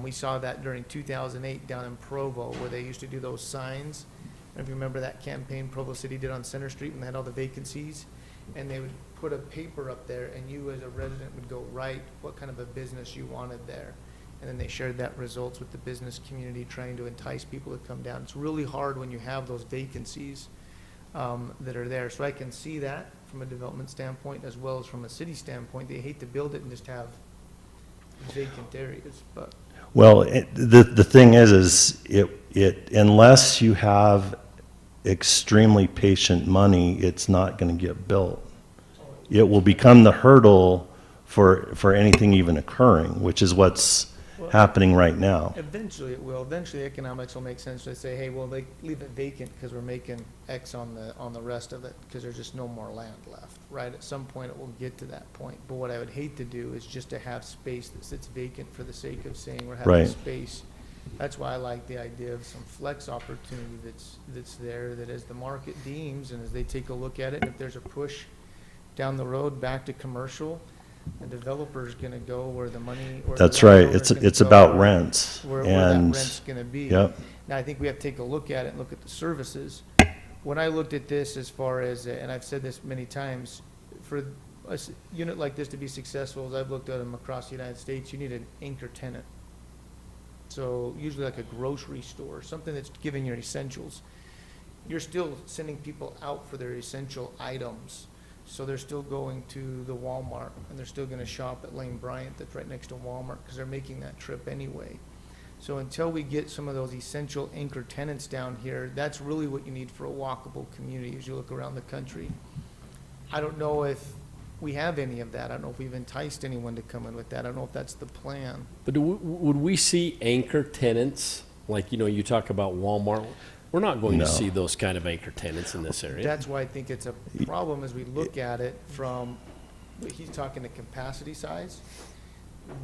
We saw that during 2008 down in Provo, where they used to do those signs. I don't know if you remember that campaign Provo City did on Center Street when they had all the vacancies. And they would put a paper up there, and you as a resident would go write what kind of a business you wanted there. And then they shared that results with the business community, trying to entice people to come down. It's really hard when you have those vacancies that are there. So I can see that from a development standpoint, as well as from a city standpoint. They hate to build it and just have vacant areas, but. Well, the thing is it unless you have extremely patient money, it's not going to get built. It will become the hurdle for anything even occurring, which is what's happening right now. Eventually it will. Eventually economics will make sense to say, hey, well, they leave it vacant because we're making X on the rest of it because there's just no more land left, right? At some point it will get to that point. But what I would hate to do is just to have space that sits vacant for the sake of saying we're having Right. space. That's why I like the idea of some flex opportunity that's there, that as the market deems and as they take a look at it, and if there's a push down the road back to commercial, the developer's gonna go where the money. Or the That's right. landowner's gonna It's go about rents. Where that And rent's gonna be. Yep. Now, I think we have to take a look at it and look at the services. When I looked at this as far as, and I've said this many times, for a unit like this to be successful, as I've looked at them across the United States, you need an anchor tenant. So usually like a grocery store, something that's giving your essentials. You're still sending people out for their essential items. So they're still going to the Walmart, and they're still gonna shop at Lane Bryant that's right next to Walmart, because they're making that trip anyway. So until we get some of those essential anchor tenants down here, that's really what you need for a walkable community as you look around the country. I don't know if we have any of that. I don't know if we've enticed anyone to come in with that. I don't know if that's the plan. But would we see anchor tenants, like, you talk about Walmart? We're not going to No. see those kind of anchor tenants in this area. That's why I think it's a problem as we look at it from, he's talking the capacity size.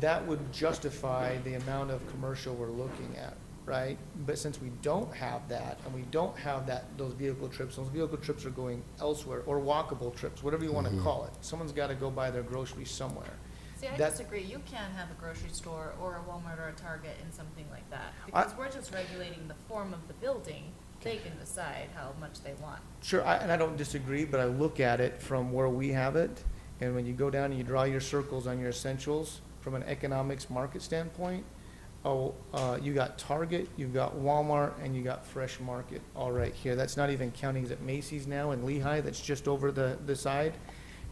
That would justify the amount of commercial we're looking at, right? But since we don't have that, and we don't have those vehicle trips are going elsewhere, or walkable trips, whatever you want to call it. Someone's got to go buy their groceries somewhere. See, I That- disagree. You can have a grocery store or a Walmart or a Target in something like that, because we're just regulating the form of the building. They can decide how much they want. Sure, and I don't disagree, but I look at it from where we have it, and when you go down and you draw your circles on your essentials, from an economics market standpoint, you got Target, you've got Walmart, and you got Fresh Market all right here. That's not even counting, is it Macy's now in Lehigh, that's just over the side?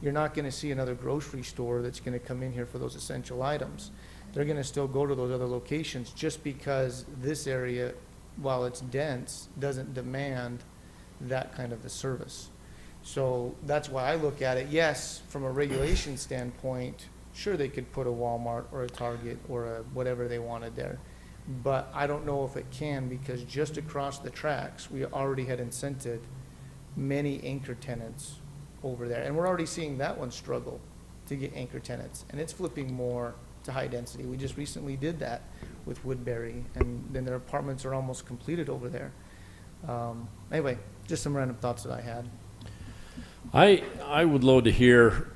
You're not gonna see another grocery store that's gonna come in here for those essential items. They're gonna still go to those other locations, just because this area, while it's dense, doesn't demand that kind of a service. So that's why I look at it, yes, from a regulation standpoint, sure, they could put a Walmart or a Target or a whatever they wanted there. But I don't know if it can, because just across the tracks, we already had incented many anchor tenants over there. And we're already seeing that one struggle to get anchor tenants. And it's flipping more to high density. We just recently did that with Woodbury, and then their apartments are almost completed over there. Anyway, just some random thoughts that I had. I would love to hear,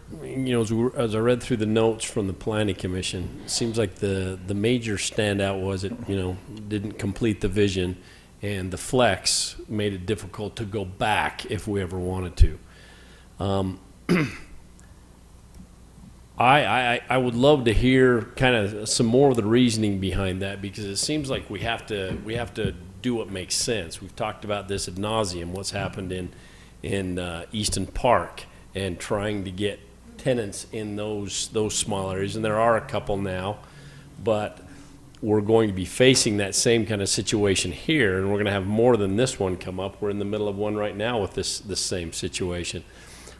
as I read through the notes from the planning commission, it seems like the major standout was it, didn't complete the vision, and the flex made it difficult to go back if we ever wanted to. I would love to hear kind of some more of the reasoning behind that, because it seems like we have to do what makes sense. We've talked about this ad nauseum, what's happened in Easton Park, and trying to get tenants in those small areas, and there are a couple now, but we're going to be facing that same kind of situation here, and we're going to have more than this one come up. We're in the middle of one right now with this same situation.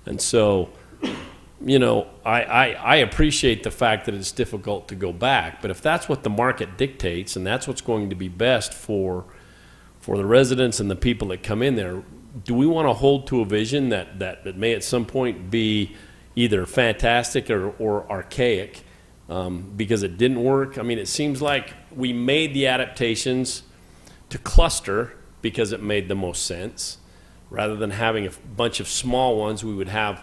And so, you know, I appreciate the fact that it's difficult to go back, but if that's what the market dictates and that's what's going to be best for the residents and the people that come in there, do we want to hold to a vision that may at some point be either fantastic or archaic because it didn't work? I mean, it seems like we made the adaptations to cluster because it made the most sense. Rather than having a bunch of small ones, we would have,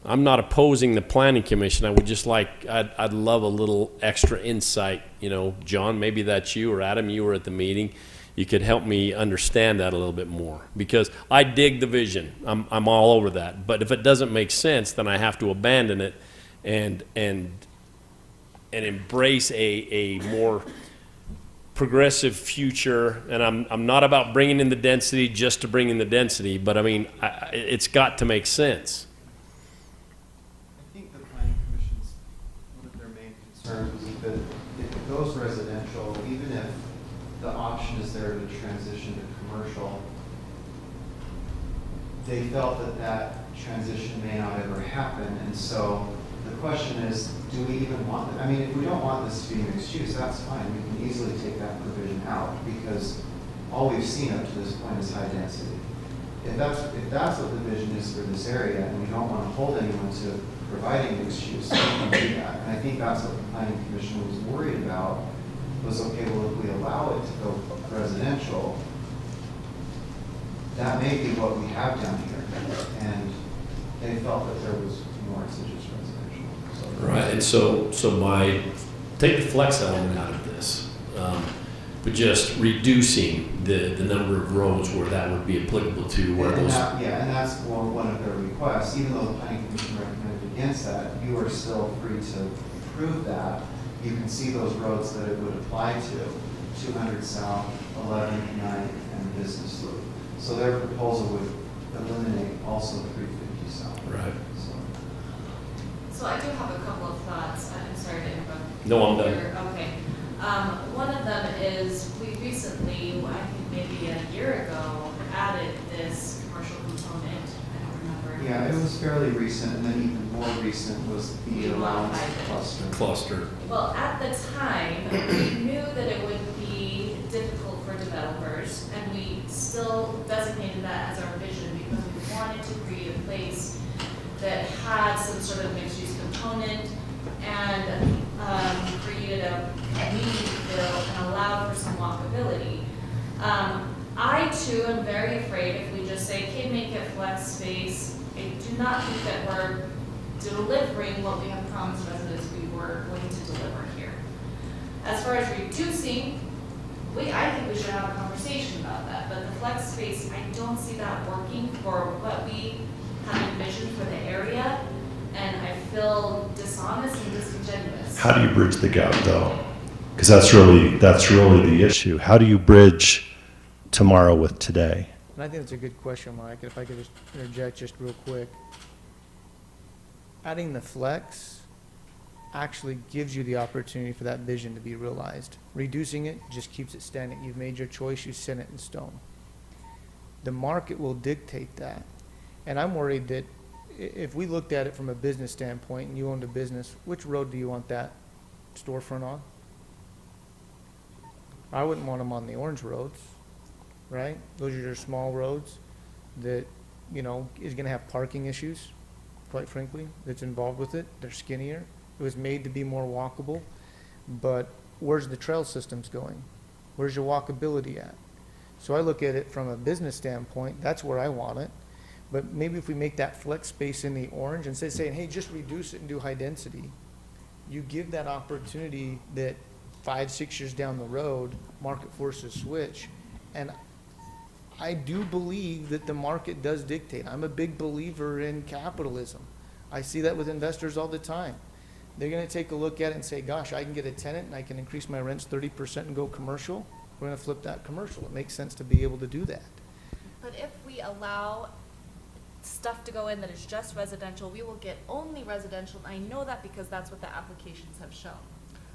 I'm not opposing the planning commission. I would just like, I'd love a little extra insight. You know, John, maybe that's you, or Adam, you were at the meeting. You could help me understand that a little bit more, because I dig the vision. I'm all over that. But if it doesn't make sense, then I have to abandon it and embrace a more progressive future. And I'm not about bringing in the density just to bring in the density, but I mean, it's got to make sense. I think the planning commission's, one of their main concerns is that if it goes residential, even if the option is there to transition to commercial, they felt that transition may not ever happen. And so the question is, do we even want it? I mean, if we don't want this to be mixed use, that's fine. We can easily take that provision out, because all we've seen up to this point is high density. If that's what the vision is for this area, and we don't want to hold anyone to providing mixed use, we can do that. And I think that's what the planning commission was worried about, was, okay, well, if we allow it to go residential, that may be what we have down here. And they felt that there was more to just residential. So. Right, and so take the flex element out of this, but just reducing the number of roads where that would be applicable to, where those. And that's one of their requests. Even though the planning commission recommended against that, you are still free to approve that. You can see those roads that it would apply to: 200 South, 11, 9, and Business Loop. So their proposal would eliminate also 350 South. Right. So I do have a couple of thoughts. I'm sorry to interrupt. No, I'm done. Okay. One of them is, we recently, I think maybe a year ago, added this commercial component. I don't remember. Yeah, it was fairly recent, and then even more recent was the allowance cluster. Well, at the time, we knew that it would be difficult for developers, and we still designated that as our vision because we wanted to create a place that had some sort of mixed-use component and created a community feel and allowed for some walkability. I too am very afraid if we just say, okay, make it flex space. I do not think that we're delivering what we have promised residents we were going to deliver here. As far as reducing, I think we should have a conversation about that, but the flex space, I don't see that working for what we have envisioned for the area, and I feel dishonest and disingenuous. How do you bridge the gap, though? Because that's really the issue. How do you bridge tomorrow with today? And I think that's a good question, Mike. If I could just interject just real quick. Adding the flex actually gives you the opportunity for that vision to be realized. Reducing it just keeps it stagnant. You've made your choice, you set it in stone. The market will dictate that. And I'm worried that if we looked at it from a business standpoint and you owned a business, which road do you want that storefront on? I wouldn't want them on the orange roads, right? Those are your small roads that, you know, is going to have parking issues, quite frankly, that's involved with it. They're skinnier. It was made to be more walkable, but where's the trail systems going? Where's your walkability at? So I look at it from a business standpoint. That's where I want it. But maybe if we make that flex space in the orange, instead of saying, hey, just reduce it and do high density, you give that opportunity that 5-6 years down the road, market forces switch. And I do believe that the market does dictate. I'm a big believer in capitalism. I see that with investors all the time. They're going to take a look at it and say, gosh, I can get a tenant and I can increase my rents 30% and go commercial. we're gonna flip that commercial. It makes sense to be able to do that. But if we allow stuff to go in that is just residential, we will get only residential. I know that because that's what the applications have shown.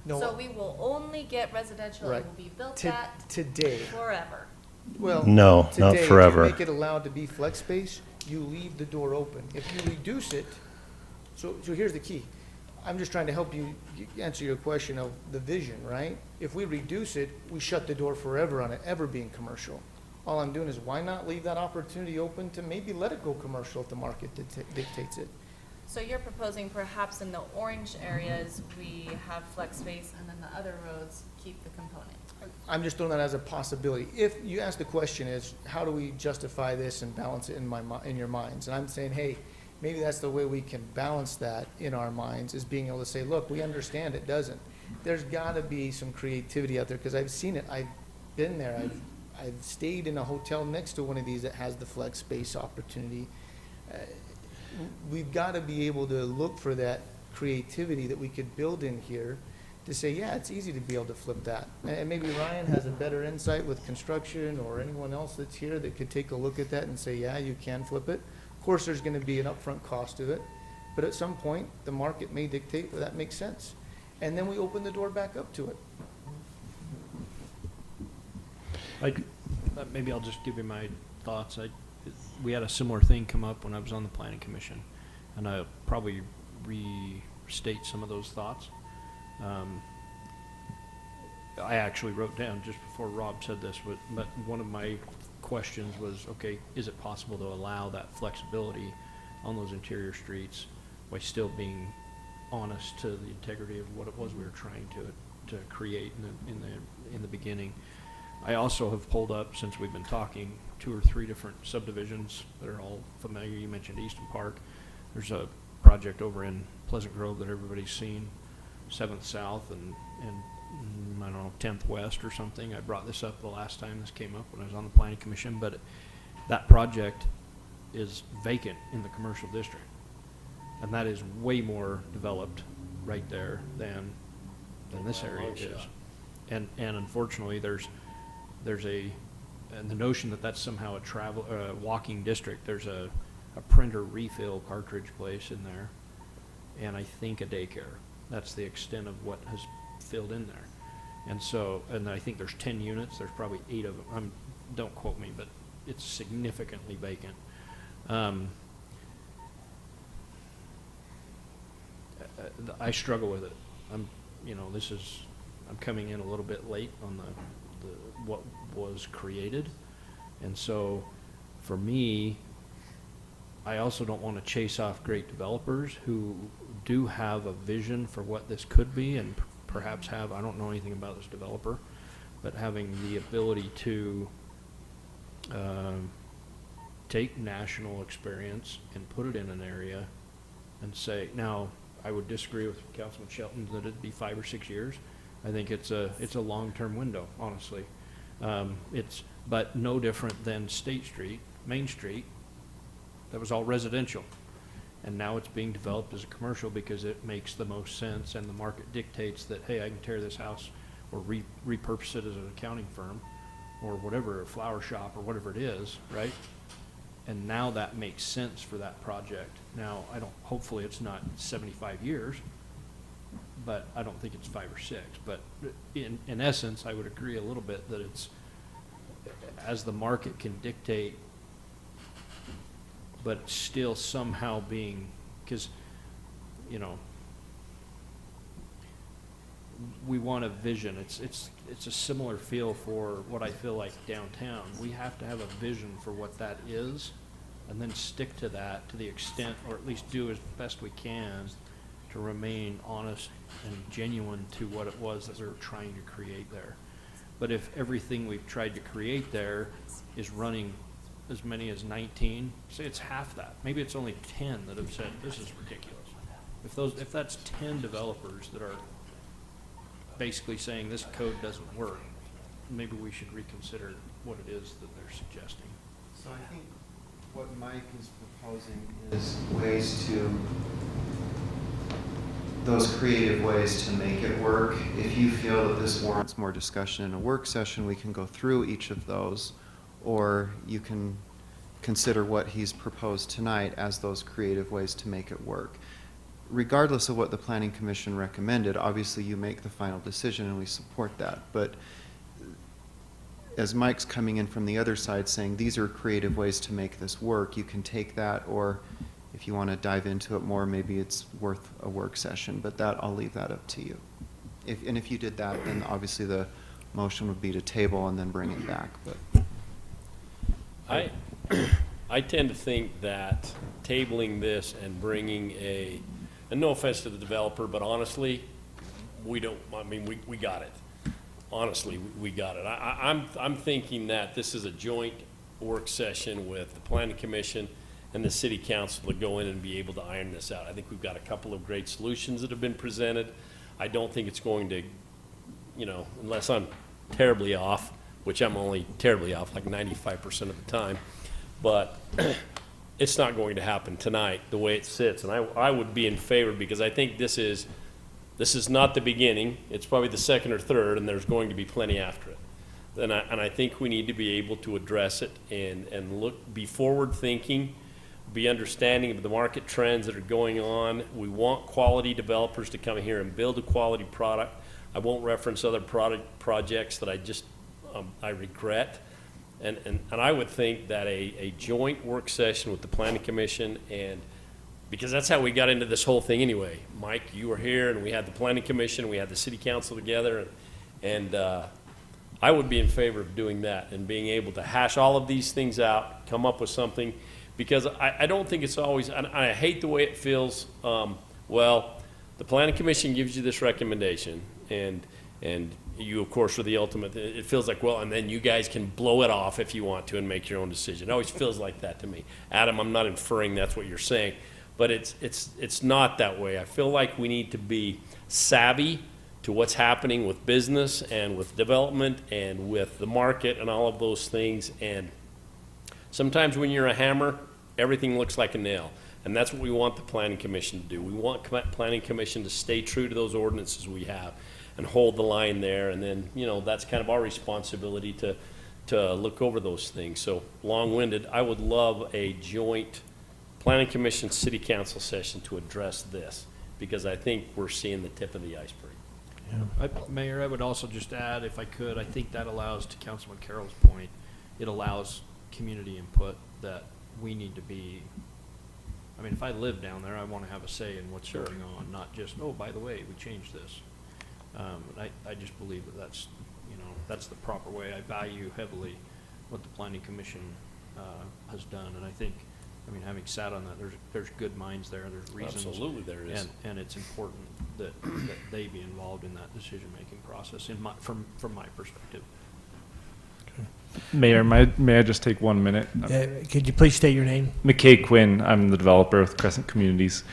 No. So we will only get residential, Right. it will be built To- at Today. forever. Well, No, not today, forever. to make it allowed to be flex space, you leave the door open. If you reduce it, so here's the key. I'm just trying to help you answer your question of the vision, right? If we reduce it, we shut the door forever on it ever being commercial. All I'm doing is why not leave that opportunity open to maybe let it go commercial if the market dictates it? So you're proposing perhaps in the orange areas, we have flex space, and then the other roads keep the component. I'm just throwing that as a possibility. If you ask the question is, how do we justify this and balance it in your minds? And I'm saying, hey, maybe that's the way we can balance that in our minds, is being able to say, look, we understand it doesn't. There's gotta be some creativity out there, because I've seen it, I've been there, I've stayed in a hotel next to one of these that has the flex space opportunity. We've gotta be able to look for that creativity that we could build in here to say, yeah, it's easy to be able to flip that. And maybe Ryan has a better insight with construction, or anyone else that's here that could take a look at that and say, yeah, you can flip it. Of course, there's gonna be an upfront cost to it, but at some point, the market may dictate that that makes sense. And then we open the door back up to it. Maybe I'll just give you my thoughts. We had a similar thing come up when I was on the planning commission, and I'll probably restate some of those thoughts. I actually wrote down just before Rob said this, but one of my questions was, okay, is it possible to allow that flexibility on those interior streets while still being honest to the integrity of what it was we were trying to create in the beginning? I also have pulled up, since we've been talking, 2 or 3 different subdivisions that are all familiar. You mentioned Easton Park. There's a project over in Pleasant Grove that everybody's seen, 7th South and I don't know, 10th West or something. I brought this up the last time this came up when I was on the planning commission, but that project is vacant in the commercial district. And that is way more developed right there than this area is. And unfortunately, there's and the notion that that's somehow a walking district. There's a printer refill cartridge place in there, and I think a daycare. That's the extent of what has filled in there. And so, and I think there's 10 units. There's probably 8 of them. Don't quote me, but it's significantly vacant. I struggle with it. I'm coming in a little bit late on the what was created, and so for me, I also don't want to chase off great developers who do have a vision for what this could be, and perhaps have, I don't know anything about this developer, but having the ability to take national experience and put it in an area and say, now, I would disagree with Councilman Shelton that it'd be 5 or 6 years. I think it's a long-term window, honestly. But no different than State Street, Main Street, that was all residential. And now it's being developed as a commercial because it makes the most sense, and the market dictates that, hey, I can tear this house or repurpose it as an accounting firm or whatever, a flower shop or whatever it is, right? And now that makes sense for that project. Now, hopefully it's not 75 years, but I don't think it's 5 or 6. But in essence, I would agree a little bit that it's, as the market can dictate, but still somehow being, because, we want a vision. It's a similar feel for what I feel like downtown. We have to have a vision for what that is, and then stick to that to the extent, or at least do as best we can to remain honest and genuine to what it was that we were trying to create there. But if everything we've tried to create there is running as many as 19, say it's half that. Maybe it's only 10 that have said, this is ridiculous. If that's 10 developers that are basically saying this code doesn't work, maybe we should reconsider what it is that they're suggesting. So I think what Mike is proposing is ways to those creative ways to make it work. If you feel that this warrants more discussion in a work session, we can go through each of those, or you can consider what he's proposed tonight as those creative ways to make it work. Regardless of what the Planning Commission recommended, obviously you make the final decision and we support that. But as Mike's coming in from the other side saying these are creative ways to make this work, you can take that, or if you want to dive into it more, maybe it's worth a work session, but that, I'll leave that up to you. And if you did that, then obviously the motion would be to table and then bring it back. But I tend to think that tabling this and bringing and no offense to the developer, but honestly, we got it. Honestly, we got it. I'm thinking that this is a joint work session with the Planning Commission and the City Council to go in and be able to iron this out. I think we've got a couple of great solutions that have been presented. I don't think it's going to, unless I'm terribly off, which I'm only terribly off, like 95% of the time, but it's not going to happen tonight the way it sits. And I would be in favor, because I think this is not the beginning. It's probably the second or third, and there's going to be plenty after it. And I think we need to be able to address it and be forward thinking, be understanding of the market trends that are going on. We want quality developers to come here and build a quality product. I won't reference other projects that I regret. And I would think that a joint work session with the Planning Commission, and because that's how we got into this whole thing anyway. Mike, you were here, and we had the Planning Commission, we had the City Council together, and I would be in favor of doing that and being able to hash all of these things out, come up with something, because I don't think it's always, and I hate the way it feels, well, the Planning Commission gives you this recommendation, and you, of course, are the ultimate. It feels like, well, and then you guys can blow it off if you want to and make your own decision. It always feels like that to me. Adam, I'm not inferring that's what you're saying, but it's not that way. I feel like we need to be savvy to what's happening with business and with development and with the market and all of those things. And sometimes when you're a hammer, everything looks like a nail. And that's what we want the Planning Commission to do. We want Planning Commission to stay true to those ordinances we have and hold the line there. And then, that's kind of our responsibility to look over those things. So long-winded, I would love a joint Planning Commission City Council session to address this, because I think we're seeing the tip of the iceberg. Mayor, I would also just add, if I could, I think that allows, to Councilman Carroll's point, it allows community input that we need to be. I mean, if I live down there, I want to have a say in what's going on, not just, oh, by the way, we changed this. I just believe that that's the proper way. I value heavily what the Planning Commission has done, and I think, having sat on that, there's good minds there. There's reasons. Absolutely, there is. And it's important that they be involved in that decision-making process, from my perspective. Mayor, may I just take 1 minute? Could you please state your name? McKay Quinn. I'm the developer with Crescent Communities.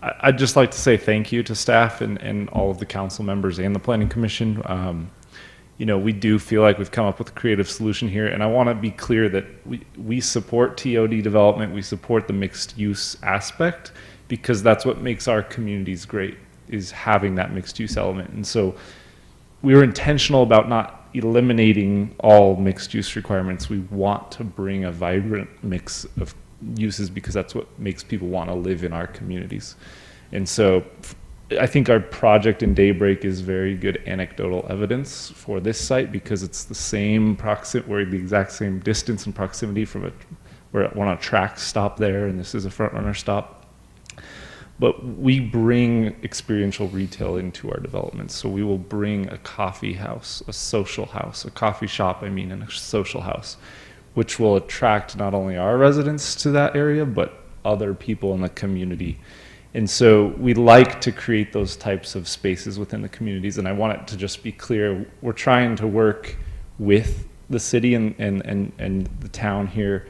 I'd just like to say thank you to staff and all of the council members and the Planning Commission. We do feel like we've come up with a creative solution here, and I want to be clear that we support TOD development. We support the mixed use aspect, because that's what makes our communities great, is having that mixed use element. And so we were intentional about not eliminating all mixed use requirements. We want to bring a vibrant mix of uses, because that's what makes people want to live in our communities. And so I think our project in Daybreak is very good anecdotal evidence for this site, because it's the same we're the exact same distance and proximity from we're on a track stop there, and this is a front runner stop. But we bring experiential retail into our developments. So we will bring a coffee house, a social house, a coffee shop, and a social house, which will attract not only our residents to that area, but other people in the community. And so we like to create those types of spaces within the communities. And I want it to just be clear, we're trying to work with the city and the town here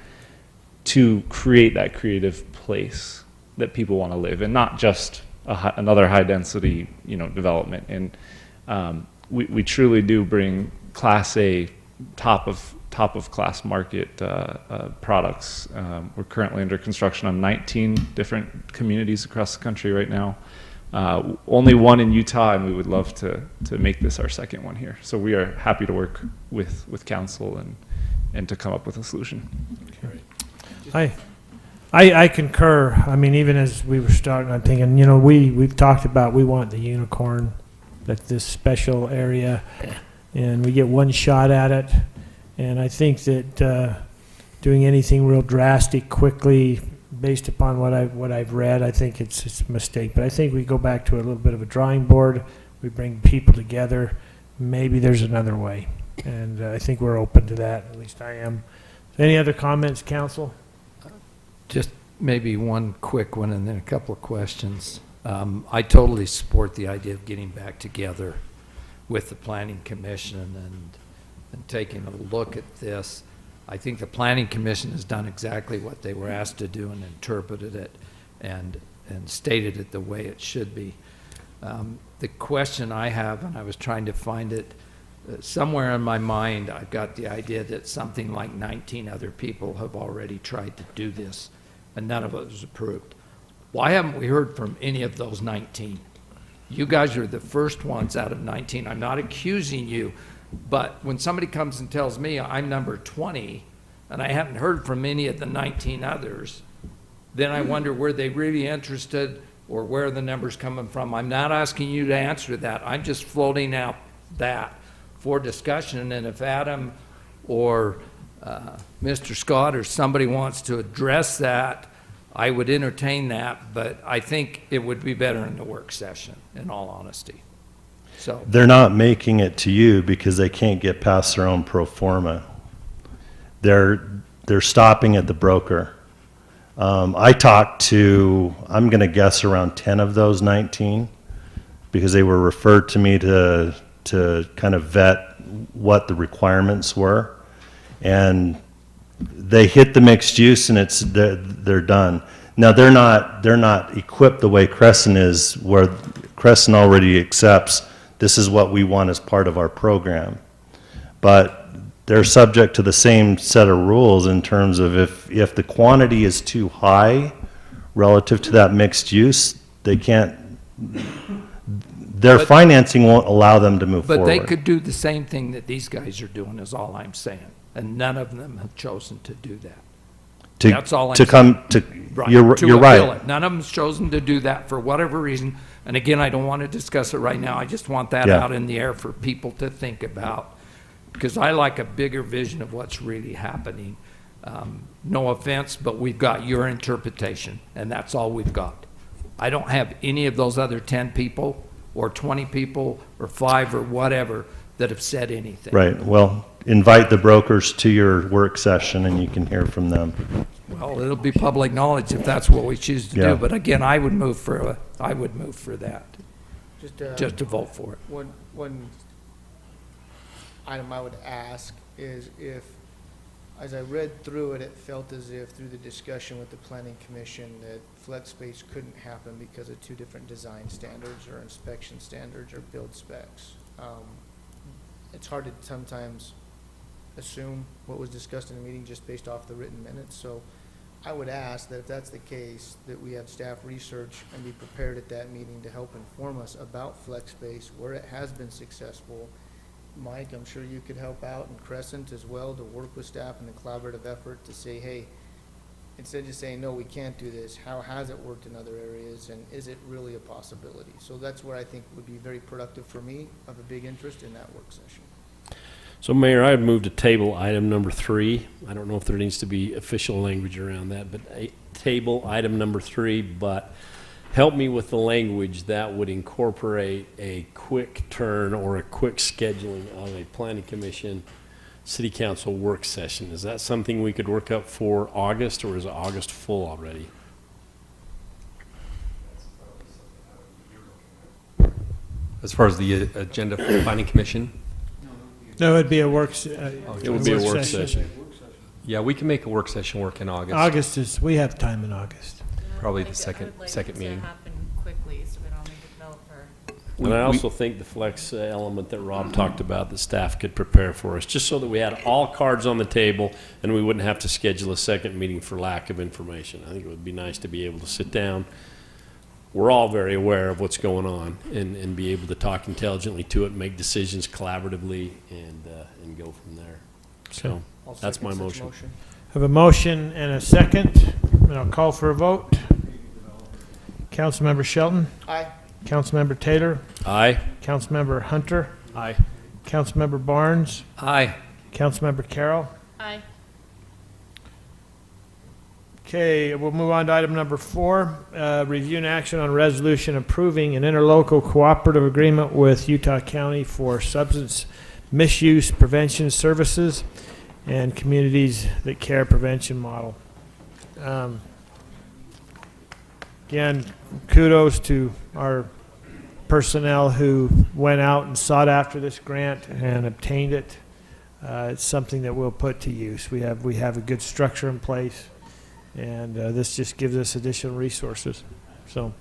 to create that creative place that people want to live in, not just another high density, development. And we truly do bring Class A, top of class market products. We're currently under construction on 19 different communities across the country right now. only one in Utah, and we would love to make this our second one here. So we are happy to work with council and to come up with a solution. I concur. I mean, even as we were starting, I'm thinking, you know, we've talked about, we want the unicorn, that this special area, and we get one shot at it. And I think that doing anything real drastic quickly, based upon what I've read, I think it's a mistake. But I think we go back to a little bit of a drawing board. We bring people together. Maybe there's another way, and I think we're open to that. At least I am. Any other comments, council? Just maybe one quick one and then a couple of questions. I totally support the idea of getting back together with the Planning Commission and taking a look at this. I think the Planning Commission has done exactly what they were asked to do and interpreted it and stated it the way it should be. The question I have, and I was trying to find it, somewhere in my mind, I've got the idea that something like 19 other people have already tried to do this, and none of it was approved. Why haven't we heard from any of those 19? You guys are the first ones out of 19. I'm not accusing you, but when somebody comes and tells me I'm number 20, and I haven't heard from any of the 19 others, then I wonder, were they really interested, or where are the numbers coming from? I'm not asking you to answer that. I'm just floating out that for discussion, and if Adam or Mr. Scott or somebody wants to address that, I would entertain that, but I think it would be better in the work session, in all honesty. So They're not making it to you because they can't get past their own pro forma. They're stopping at the broker. I talked to, I'm going to guess, around 10 of those 19 because they were referred to me to kind of vet what the requirements were, and they hit the mixed use and they're done. Now they're not equipped the way Crescent is, where Crescent already accepts this is what we want as part of our program, but they're subject to the same set of rules in terms of if the quantity is too high relative to that mixed use, they can't. Their financing won't allow them to move forward. But they could do the same thing that these guys are doing, is all I'm saying. And none of them have chosen to do that. That's all I'm saying. You're right. None of them have chosen to do that for whatever reason. And again, I don't want to discuss it right now. I just want that out in the air for people to think about. Because I like a bigger vision of what's really happening. No offense, but we've got your interpretation, and that's all we've got. I don't have any of those other 10 people or 20 people or 5 or whatever that have said anything. Right. Well, invite the brokers to your work session and you can hear from them. Well, it'll be public knowledge if that's what we choose to do. But again, I would move for that. Just to vote for it. One item I would ask is if, as I read through it, it felt as if through the discussion with the Planning Commission that flex space couldn't happen because of 2 different design standards or inspection standards or build specs. It's hard to sometimes assume what was discussed in the meeting just based off the written minutes. So I would ask that if that's the case, that we have staff research and be prepared at that meeting to help inform us about flex space, where it has been successful. Mike, I'm sure you could help out, and Crescent as well, to work with staff in the collaborative effort to say, hey, instead of just saying, no, we can't do this, how has it worked in other areas, and is it really a possibility? So that's what I think would be very productive for me, of a big interest in that work session. So, Mayor, I would move to table item number 3. I don't know if there needs to be official language around that, but table item number 3, but help me with the language that would incorporate a quick turn or a quick scheduling of a Planning Commission City Council work session. Is that something we could work up for August, or is August full already? As far as the agenda for the Planning Commission? No, it'd be a work. It would be a work session. Yeah, we can make a work session work in August. August is, we have time in August. Probably the second meeting. Happen quickly, so we don't need a developer. And I also think the flex element that Rob talked about, that staff could prepare for us, just so that we had all cards on the table and we wouldn't have to schedule a second meeting for lack of information. I think it would be nice to be able to sit down we're all very aware of what's going on and be able to talk intelligently to it, make decisions collaboratively, and go from there. So I'll that's my second such motion. Have a motion and a second, and I'll call for a vote. Councilmember Shelton, Aye. Councilmember Taylor, Aye. Councilmember Hunter, Aye. Councilmember Barnes, Aye. Councilmember Carroll. Aye. Okay, we'll move on to item number 4, review and action on resolution approving an interlocal cooperative agreement with Utah County for substance misuse prevention services and communities that care prevention model. Again, kudos to our personnel who went out and sought after this grant and obtained it. It's something that we'll put to use. We have a good structure in place, and this just gives us additional resources. So,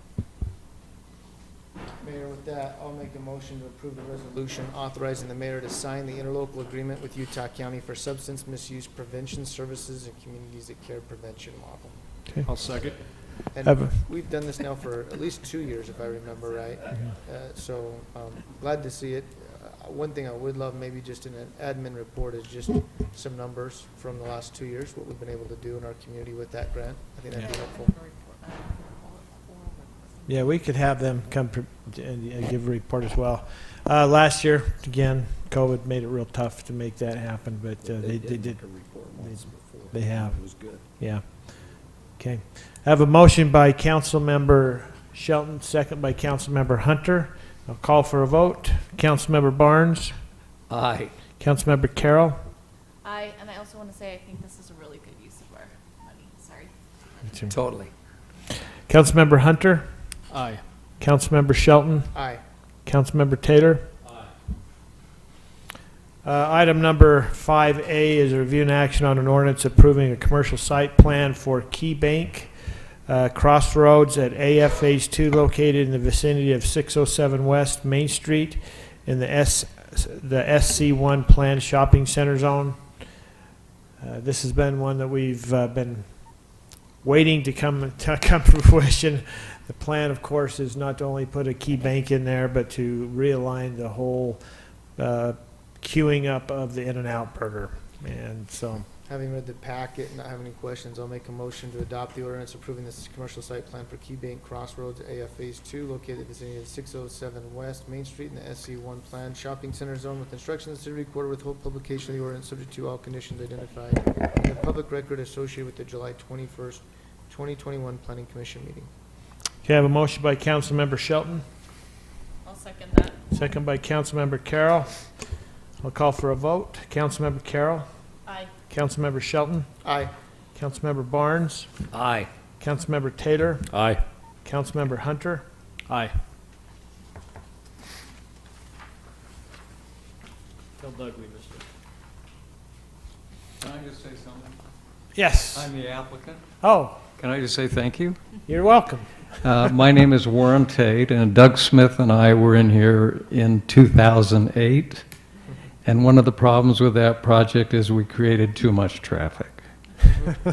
Mayor, with that, I'll make a motion to approve the resolution authorizing the mayor to sign the interlocal agreement with Utah County for substance misuse prevention services and communities that care prevention model. I'll second. And Have a- we've done this now for at least 2 years, if I remember right. So glad to see it. One thing I would love, maybe just in an admin report, is just some numbers from the last 2 years, what we've been able to do in our community with that grant. I think that'd be helpful. yeah, we could have them come and give a report as well. Last year, again, COVID made it real tough to make that happen, but they did. They have. It was good. Yeah. Okay. I have a motion by Councilmember Shelton, second by Councilmember Hunter. I'll call for a vote. Councilmember Barnes, Aye. Councilmember Carroll, Aye, and I also want to say I think this is a really good use of our money. Sorry. Totally. Councilmember Hunter, Aye. Councilmember Shelton, Aye. Councilmember Taylor. Item number 5A is a review and action on an ordinance approving a commercial site plan for Key Bank Crossroads at AF Phase 2 located in the vicinity of 607 West Main Street in the SC1 planned shopping center zone. This has been one that we've been waiting to come to fruition. The plan, of course, is not to only put a Key Bank in there, but to realign the whole queuing up of the In-N-Out Burger. And so, Having read the packet and not having any questions, I'll make a motion to adopt the ordinance approving this commercial site plan for Key Bank Crossroads AF Phase 2 located in the vicinity of 607 West Main Street in the SC1 planned shopping center zone with instructions of the city recorder with whole publication of the ordinance subject to all conditions identified in the public record associated with the July 21st, 2021 Planning Commission meeting. okay, I have a motion by Councilmember Shelton, I'll second that. second by Councilmember Carroll. I'll call for a vote. Councilmember Carroll, Aye. Councilmember Shelton, Aye. Councilmember Barnes, Aye. Councilmember Taylor, Aye. Councilmember Hunter. Aye. Tell Doug we missed it. Can I just say something? Yes. I'm the applicant. Oh, Can I just say thank you? you're welcome. My name is Warren Tate, and Doug Smith and I were in here in 2008. And one of the problems with that project is we created too much traffic.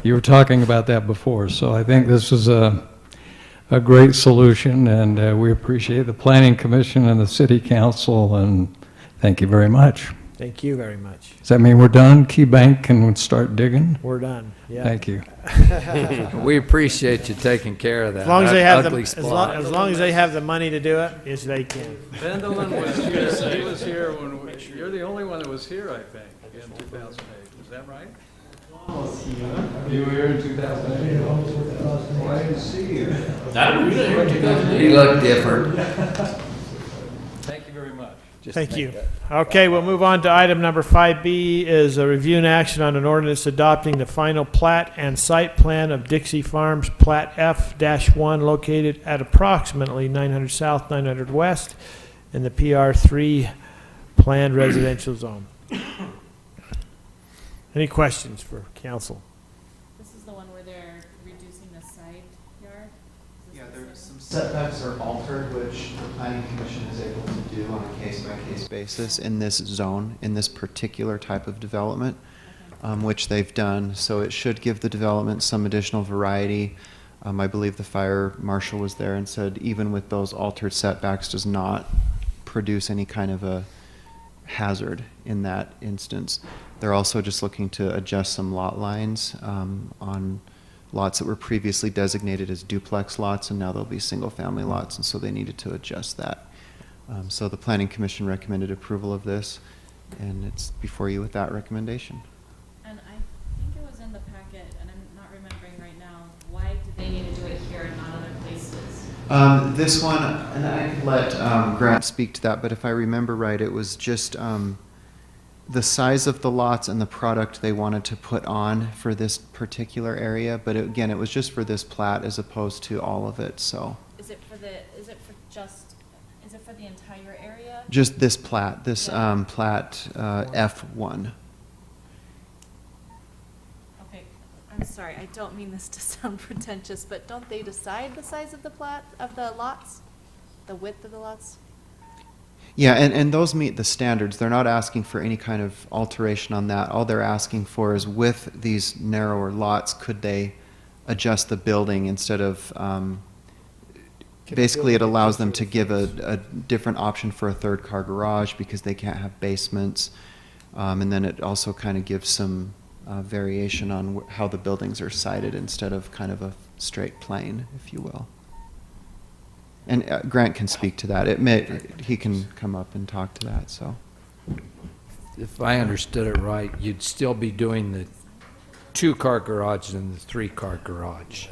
You were talking about that before, so I think this is a great solution, and we appreciate the Planning Commission and the City Council, and thank you very much. Thank you very much. Does that mean we're done? Key Bank can start digging? We're done. Yeah. Thank you. We appreciate you taking care of that As long as they have ugly the, spot. as long as they have the money to do it, yes, they can. Bendelin was here, he was here when, you're the only one that was here, I think, in 2008. Is that right? You were here in 2008? Well, I didn't see you. He looked different. Thank you very much. Thank you. Okay, we'll move on to item number 5B is a review and action on an ordinance adopting the final plat and site plan of Dixie Farms Plat F-1 located at approximately 900 South, 900 West in the PR3 planned residential zone. Any questions for council? This is the one where they're reducing the side yard? Is this Yeah, the there's same some setbacks are altered, which the planning commission is able to do on a case-by-case basis in this zone, in this particular type of development, which they've done. So it should give the development some additional variety. I believe the fire marshal was there and said even with those altered setbacks does not produce any kind of a hazard in that instance. They're also just looking to adjust some lot lines on lots that were previously designated as duplex lots, and now they'll be single-family lots, and so they needed to adjust that. So the Planning Commission recommended approval of this, and it's before you with that recommendation. And I think it was in the packet, and I'm not remembering right now, why did they need to do it here and not other places? This one, and I could let Grant speak to that, but if I remember right, it was just the size of the lots and the product they wanted to put on for this particular area, but again, it was just for this plat as opposed to all of it, so. Is it for the entire area? Just this plat, this Yeah. plat F1. Okay, I'm sorry, I don't mean this to sound pretentious, but don't they decide the size of the plat, of the lots? The width of the lots? Yeah, and those meet the standards. They're not asking for any kind of alteration on that. All they're asking for is with these narrower lots, could they adjust the building instead of, basically it allows them to give a different option for a third car garage because they can't have basements. And then it also kind of gives some variation on how the buildings are sited instead of kind of a straight plane, if you will. And Grant can speak to that. He can come up and talk to that, so. If I understood it right, you'd still be doing the 2-car garage and the 3-car garage.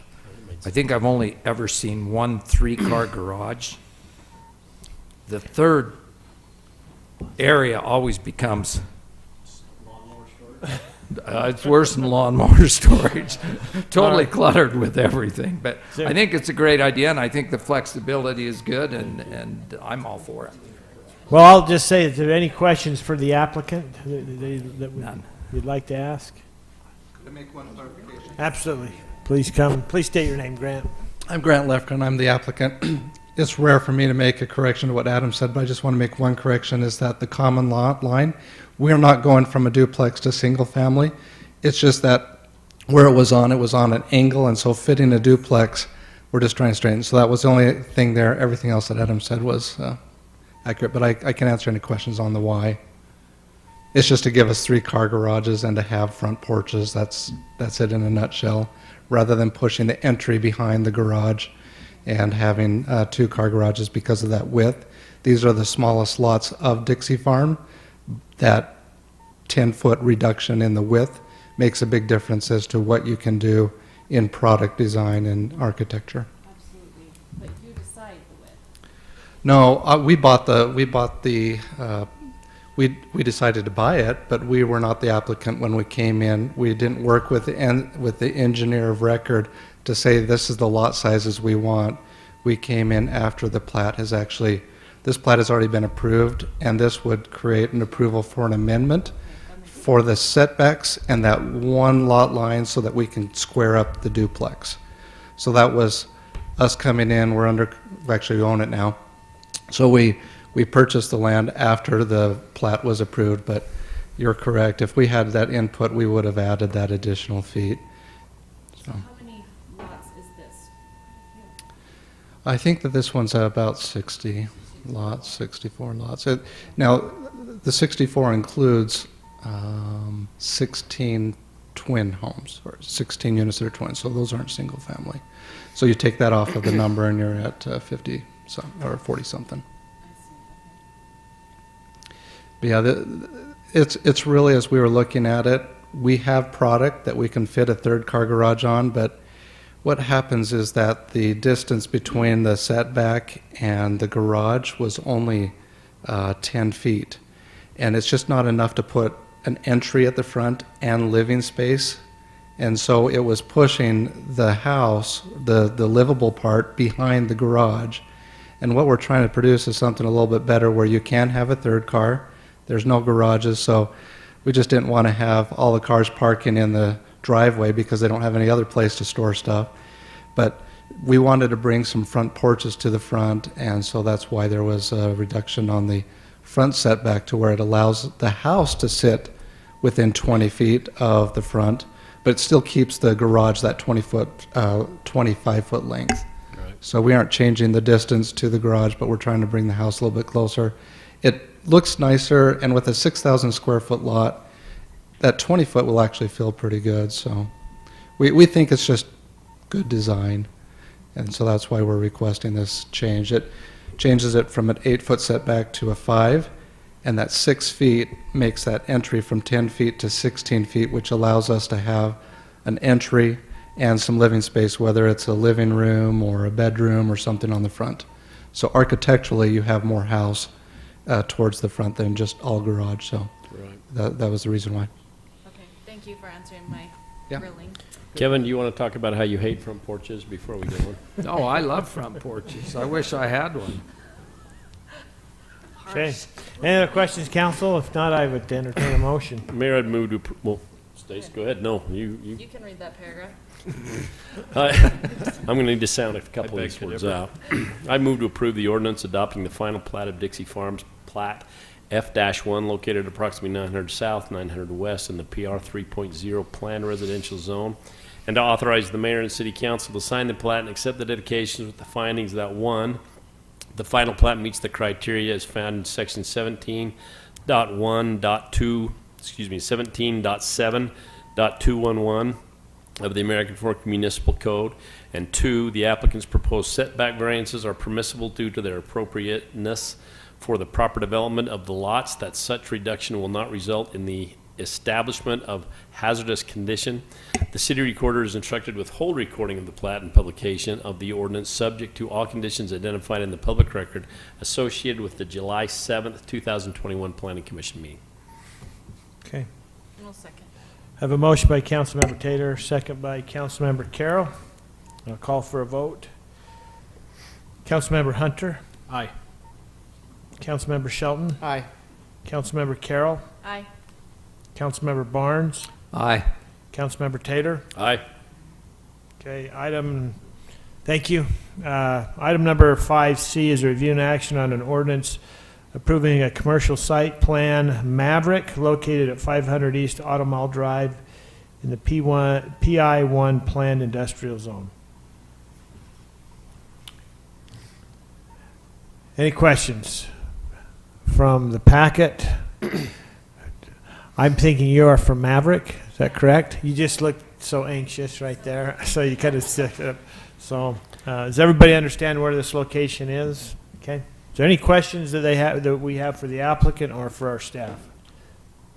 I think I've only ever seen one 3-car garage. The third area always becomes, it's worse than lawnmower storage. Totally cluttered with everything. But I think it's a great idea, and I think the flexibility is good, and I'm all for it. Well, I'll just say, is there any questions for the applicant that None. you'd like to ask? Could I make one clarification? Absolutely. Please come. Please state your name, Grant. I'm Grant Lefkin. I'm the applicant. It's rare for me to make a correction to what Adam said, but I just want to make one correction, is that the common lot line, we're not going from a duplex to single family. It's just that where it was on an angle, and so fitting a duplex, we're just trying to straighten. So that was the only thing there. Everything else that Adam said was accurate, but I can answer any questions on the why. It's just to give us 3-car garages and to have front porches. That's it in a nutshell, rather than pushing the entry behind the garage and having 2-car garages because of that width. These are the smallest lots of Dixie Farm. That 10-foot reduction in the width makes a big difference as to what you can do in product design and architecture. Absolutely, but you decide the width. No, we decided to buy it, but we were not the applicant when we came in. We didn't work with the engineer of record to say this is the lot sizes we want. We came in after the plat has actually, this plat has already been approved, and this would create an approval for an amendment for the setbacks and that one lot line so that we can square up the duplex. So that was us coming in. We own it now. So we purchased the land after the plat was approved, but you're correct. If we had that input, we would have added that additional feet. So how many lots is this? I think that this one's about 60 lots, 64 lots. Now, the 64 includes 16 twin homes, or 16 units that are twins, so those aren't single family. So you take that off of the number and you're at 50 or 40 something. But yeah, it's really, as we were looking at it, we have product that we can fit a 3rd-car garage on, but what happens is that the distance between the setback and the garage was only 10 feet. And it's just not enough to put an entry at the front and living space. And so it was pushing the house, the livable part, behind the garage. And what we're trying to produce is something a little bit better where you can have a 3rd car. There's no garages, so we just didn't want to have all the cars parking in the driveway because they don't have any other place to store stuff. But we wanted to bring some front porches to the front, and so that's why there was a reduction on the front setback to where it allows the house to sit within 20 feet of the front, but it still keeps the garage that 25-foot length. Right. So we aren't changing the distance to the garage, but we're trying to bring the house a little bit closer. It looks nicer, and with a 6,000 square foot lot, that 20-foot will actually feel pretty good. So we think it's just good design, and so that's why we're requesting this change. It changes it from an 8-foot setback to a 5, and that 6 feet makes that entry from 10 feet to 16 feet, which allows us to have an entry and some living space, whether it's a living room or a bedroom or something on the front. So architecturally, you have more house towards the front than just all garage. So Right. that was the reason why. Okay, thank you for answering my Yeah. grilling. Kevin, do you want to talk about how you hate front porches before we go on? No, I love front porches. I wish I had one. Okay. Any other questions, council? If not, I would entertain a motion. Mayor, I'd move to, well, Stace, go ahead. No, you. You can read that paragraph. I'm going to need to sound a couple of these words out. I move to approve the ordinance adopting the final plat of Dixie Farms, Plat F-1, located approximately 900 south, 900 west in the PR 3.0 planned residential zone, and to authorize the mayor and city council to sign the plat and accept the dedications with the findings that 1, the final plat meets the criteria as found in section 17.7.211 of the American Fork Municipal Code, and 2, the applicant's proposed setback variances are permissible due to their appropriateness for the proper development of the lots, that such reduction will not result in the establishment of hazardous condition. The city recorder is instructed to withhold recording of the plat and publication of the ordinance subject to all conditions identified in the public record associated with the July 7th, 2021 Planning Commission meeting. Okay. I'll second. Have a motion by Councilmember Taylor, second by Councilmember Carroll. I'll call for a vote. Councilmember Hunter, Aye. Councilmember Shelton, Aye. Councilmember Carroll, Aye. Councilmember Barnes, Aye. Councilmember Taylor. Aye. Okay, thank you. Item number 5C is a review and action on an ordinance approving a commercial site plan Maverick located at 500 East Auto Mall Drive in the PI1 planned industrial zone. Any questions from the packet? I'm thinking you are from Maverick, is that correct? You just looked so anxious right there, so you kind of sit up. So, does everybody understand where this location is? Okay. Is there any questions that we have for the applicant or for our staff?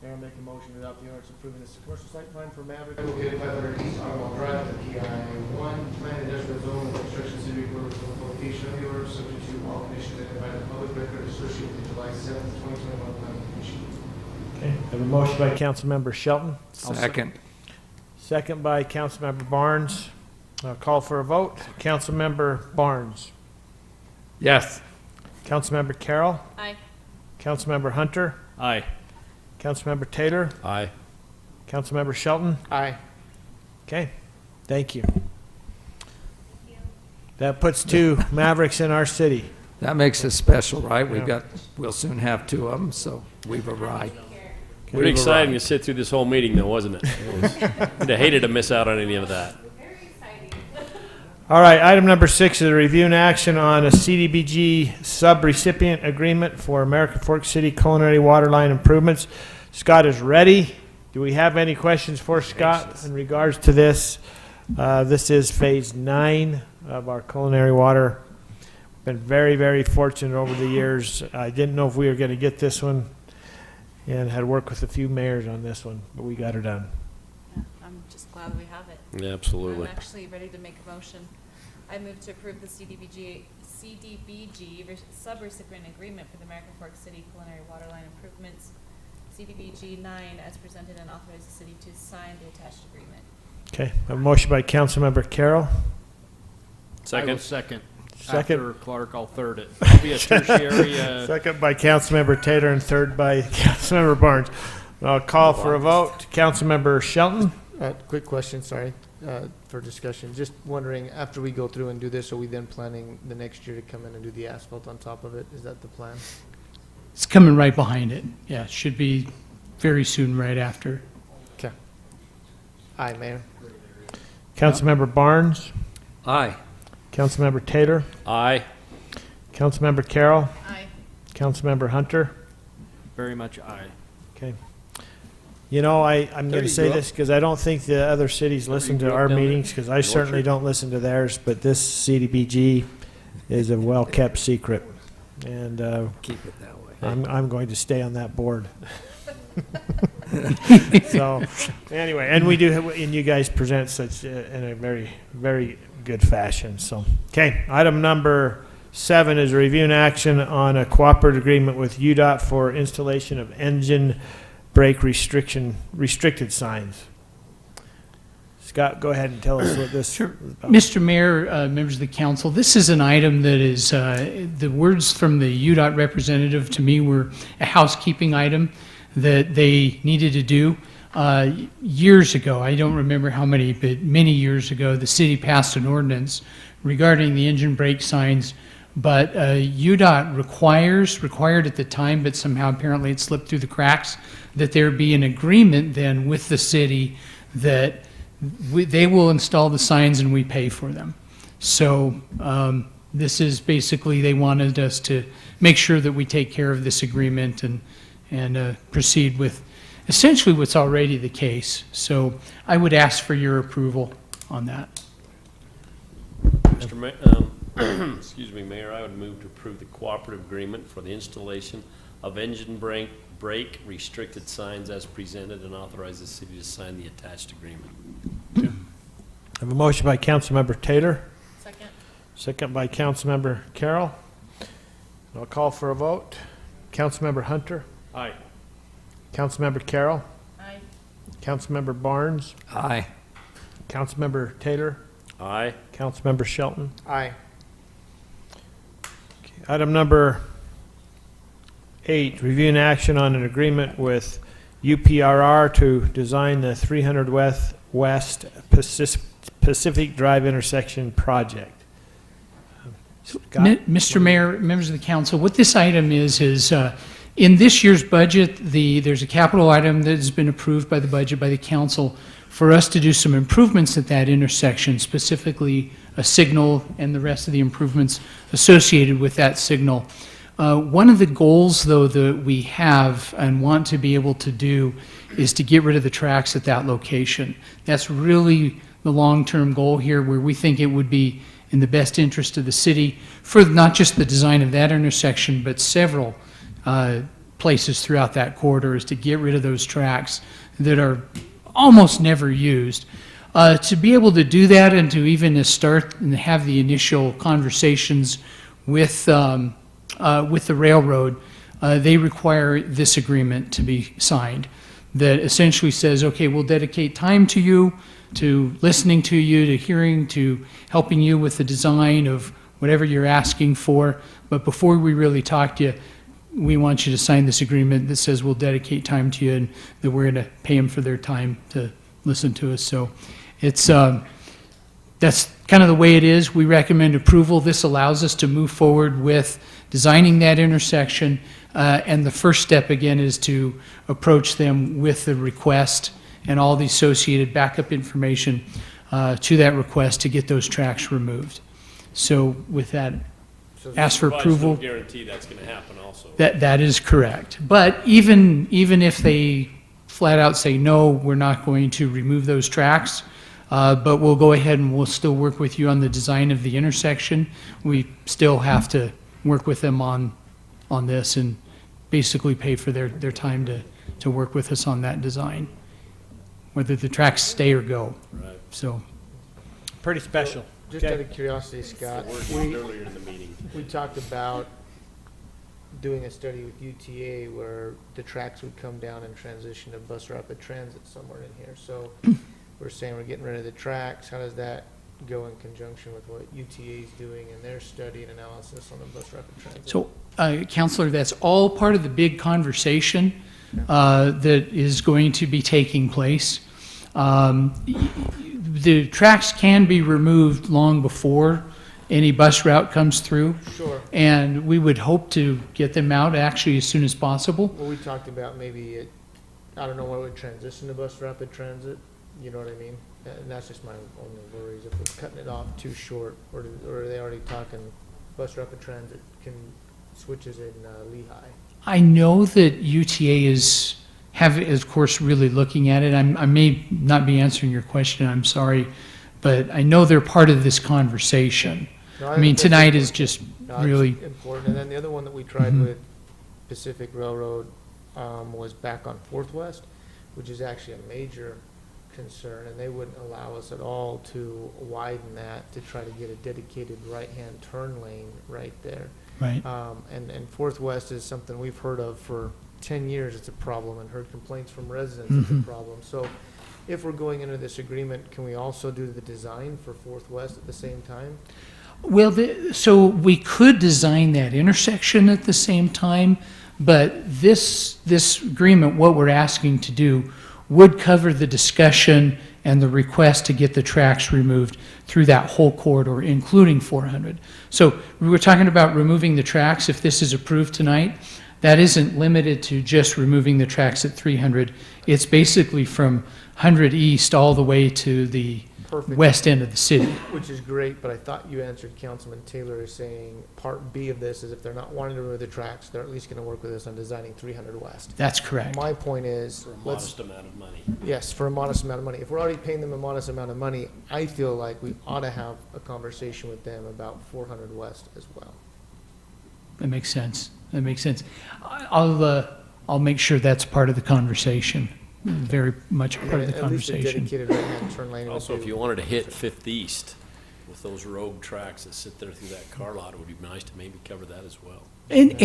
Mayor, make a motion to adopt the ordinance approving this commercial site plan for Maverick located 500 East Automobile Drive, the PI1 planned industrial zone with construction city recorder for the location of the order subject to all conditions identified in the public record associated with the July 7th, 2021 Planning Commission. Okay. Have a motion by Councilmember Shelton, Second. second by Councilmember Barnes. I'll call for a vote. Councilmember Barnes, Yes. Councilmember Carroll, Aye. Councilmember Hunter, Aye. Councilmember Taylor, Aye. Councilmember Shelton. Aye. Okay, thank you. That puts 2 Mavericks in our city. That makes us special, right? Yeah. We'll soon have 2 of them, so we've arrived. Pretty exciting to sit through this whole meeting, though, wasn't it? I'd have hated to miss out on any of that. Very exciting. All right, item number 6 is a review and action on a CDBG sub-recipient agreement for American Fork City culinary water line improvements. Scott is ready. Do we have any questions for Scott in regards to this? This is phase 9 of our culinary water. Been very, very fortunate over the years. I didn't know if we were going to get this one and had worked with a few mayors on this one, but we got her done. Yeah, I'm just glad we have it. Yeah, absolutely. I'm actually ready to make a motion. I move to approve the CDBG sub-recipient agreement for the American Fork City culinary water line improvements, CDBG 9, as presented, and authorize the city to sign the attached agreement. Okay, a motion by Councilmember Carroll. I will Second. second. Second. After Clark, I'll third it. I'll be a tertiary, Second by Councilmember Taylor and third by Councilmember Barnes. I'll call for a vote. Councilmember Shelton? Quick question, sorry, for discussion. Just wondering, after we go through and do this, are we then planning the next year to come in and do the asphalt on top of it? Is that the plan? It's coming right behind it. Yeah, it should be very soon right after. Okay. Aye, Mayor. Councilmember Barnes, Aye. Councilmember Taylor, Aye. Councilmember Carroll, Aye. Councilmember Hunter. Very much aye. Okay. You know, I'm going to say this because I don't think the other cities listen to our meetings, because I certainly don't listen to theirs, but this CDBG is a well-kept secret. And Keep it that way. I'm going to stay on that board. So, anyway, and we do, and you guys present such in a very, very good fashion. So, okay, item number 7 is a review and action on a cooperative agreement with Udot for installation of engine brake restricted signs. Scott, go ahead and tell us what this is about. Mr. Mayor, members of the council, this is an item that is, the words from the UDOT representative to me were a housekeeping item that they needed to do. Years ago, I don't remember how many, but many years ago, the city passed an ordinance regarding the engine brake signs, but UDOT required at the time, but somehow apparently it slipped through the cracks, that there be an agreement then with the city that they will install the signs and we pay for them. So this is basically, they wanted us to make sure that we take care of this agreement and proceed with essentially what's already the case. So I would ask for your approval on that. Mr. Mayor, excuse me, Mayor, I would move to approve the cooperative agreement for the installation of engine brake restricted signs as presented, and authorize the city to sign the attached agreement. I have a motion by Councilmember Taylor, Second. second by Councilmember Carroll. I'll call for a vote. Councilmember Hunter, Aye. Councilmember Carroll, Aye. Councilmember Barnes, Aye. Councilmember Taylor, Aye. Councilmember Shelton. Aye. Item number 8, review and action on an agreement with UPRR to design the 300 West Pacific Drive intersection project. Scott? Mr. Mayor, members of the council, what this item is in this year's budget, there's a capital item that has been approved by the council for us to do some improvements at that intersection, specifically a signal and the rest of the improvements associated with that signal. One of the goals, though, that we have and want to be able to do is to get rid of the tracks at that location. That's really the long-term goal here, where we think it would be in the best interest of the city for not just the design of that intersection, but several places throughout that corridor, is to get rid of those tracks that are almost never used. To be able to do that and to even start and have the initial conversations with the railroad, they require this agreement to be signed that essentially says, okay, we'll dedicate time to you, to listening to you, to hearing, to helping you with the design of whatever you're asking for. But before we really talk to you, we want you to sign this agreement that says we'll dedicate time to you and that we're going to pay them for their time to listen to us. So it's that's kind of the way it is. We recommend approval. This allows us to move forward with designing that intersection, and the first step again is to approach them with the request and all the associated backup information to that request to get those tracks removed. So with that, ask for approval. Provides no guarantee that's going to happen also. That is correct. But even if they flat out say, no, we're not going to remove those tracks, but we'll go ahead and we'll still work with you on the design of the intersection, we still have to work with them on this and basically pay for their time to work with us on that design, whether the tracks stay or go. Right. So, Pretty special. Just Okay. out of curiosity, Scott, Earlier in the meeting. we talked about doing a study with UTA where the tracks would come down and transition to bus rapid transit somewhere in here. So we're saying we're getting rid of the tracks. How does that go in conjunction with what UTA is doing in their study and analysis on the bus rapid transit? so Counselor, that's all part of the big conversation that is going to be taking place. The tracks can be removed long before any bus route comes through. Sure. And we would hope to get them out actually as soon as possible. Well, we talked about maybe I don't know what would transition to bus rapid transit. You know what I mean? And that's just my only worries, if we're cutting it off too short, or are they already talking bus rapid transit switches in Lehigh? I know that UTA is of course, really looking at it. I may not be answering your question, I'm sorry, but I know they're part of this conversation. No, I mean, think that's tonight is important. just No, it's really, important. And then the other one that we tried with Pacific Railroad was back on Fourth West, which is actually a major concern, and they wouldn't allow us at all to widen that to try to get a dedicated right-hand turn lane right there. right. And Fourth West is something we've heard of for 10 years. It's a problem, and heard complaints from residents. It's a problem. So if we're going into this agreement, can we also do the design for Fourth West at the same time? Well, so we could design that intersection at the same time, but this agreement, what we're asking to do, would cover the discussion and the request to get the tracks removed through that whole corridor, including 400. So we were talking about removing the tracks. If this is approved tonight, that isn't limited to just removing the tracks at 300. It's basically from 100 East all the way to the Perfect. west end of the city. Which is great, but I thought you answered Councilman Taylor as saying part B of this is if they're not wanting to remove the tracks, they're at least going to work with us on designing 300 West. That's correct. My point is, For a let's, modest amount of money. yes, for a modest amount of money. If we're already paying them a modest amount of money, I feel like we ought to have a conversation with them about 400 West as well. That makes sense. That makes sense. I'll make sure that's part of the conversation. Very much a part of the At least a conversation. dedicated right-hand turn lane. would Also, do. if you wanted to hit Fifth East with those rogue tracks that sit there through that car lot, it would be nice to maybe cover that as well. And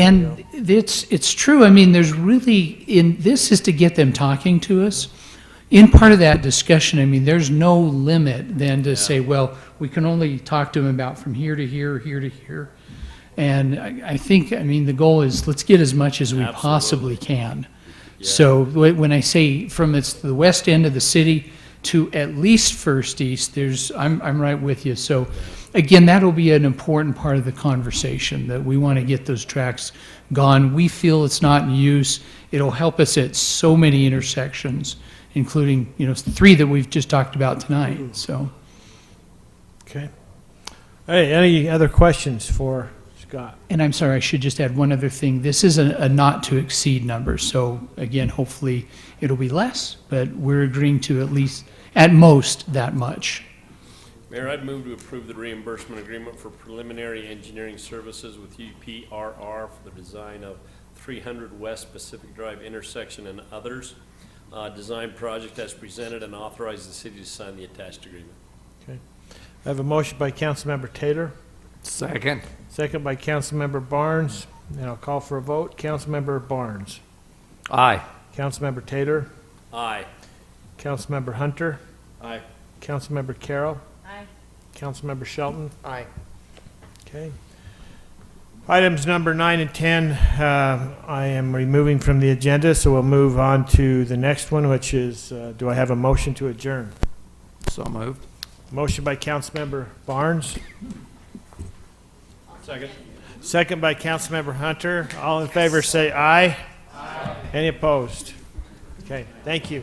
it's true. I mean, there's really, this is to get them talking to us. In part of that discussion, I mean, there's no limit then to say, well, we can only talk to them about from here to here, here to here. And I think, I mean, the goal is let's get as much as we possibly can. So when I say from the west end of the city to at least First East, I'm right with you. So again, that'll be an important part of the conversation, that we want to get those tracks gone. We feel it's not in use. It'll help us at so many intersections, including, 3 that we've just talked about tonight. So. Okay. Hey, any other questions for Scott? And I'm sorry, I should just add one other thing. This is a not to exceed number. So again, hopefully it'll be less, but we're agreeing to at least, at most, that much. Mayor, I'd move to approve the reimbursement agreement for preliminary engineering services with UPRR for the design of 300 West Pacific Drive intersection and others. Design project as presented, and authorize the city to sign the attached agreement. Okay. I have a motion by Councilmember Taylor. Second. Second by Councilmember Barnes, and I'll call for a vote. Councilmember Barnes. Aye. Councilmember Taylor. Aye. Councilmember Hunter. Aye. Councilmember Carroll. Aye. Councilmember Shelton. Aye. Okay. Items number 9 and 10, I am removing from the agenda, so we'll move on to the next one, which is, do I have a motion to adjourn? So moved. Motion by Councilmember Barnes. Second. Second by Councilmember Hunter. All in favor say aye. Aye. Any opposed? Okay, thank you.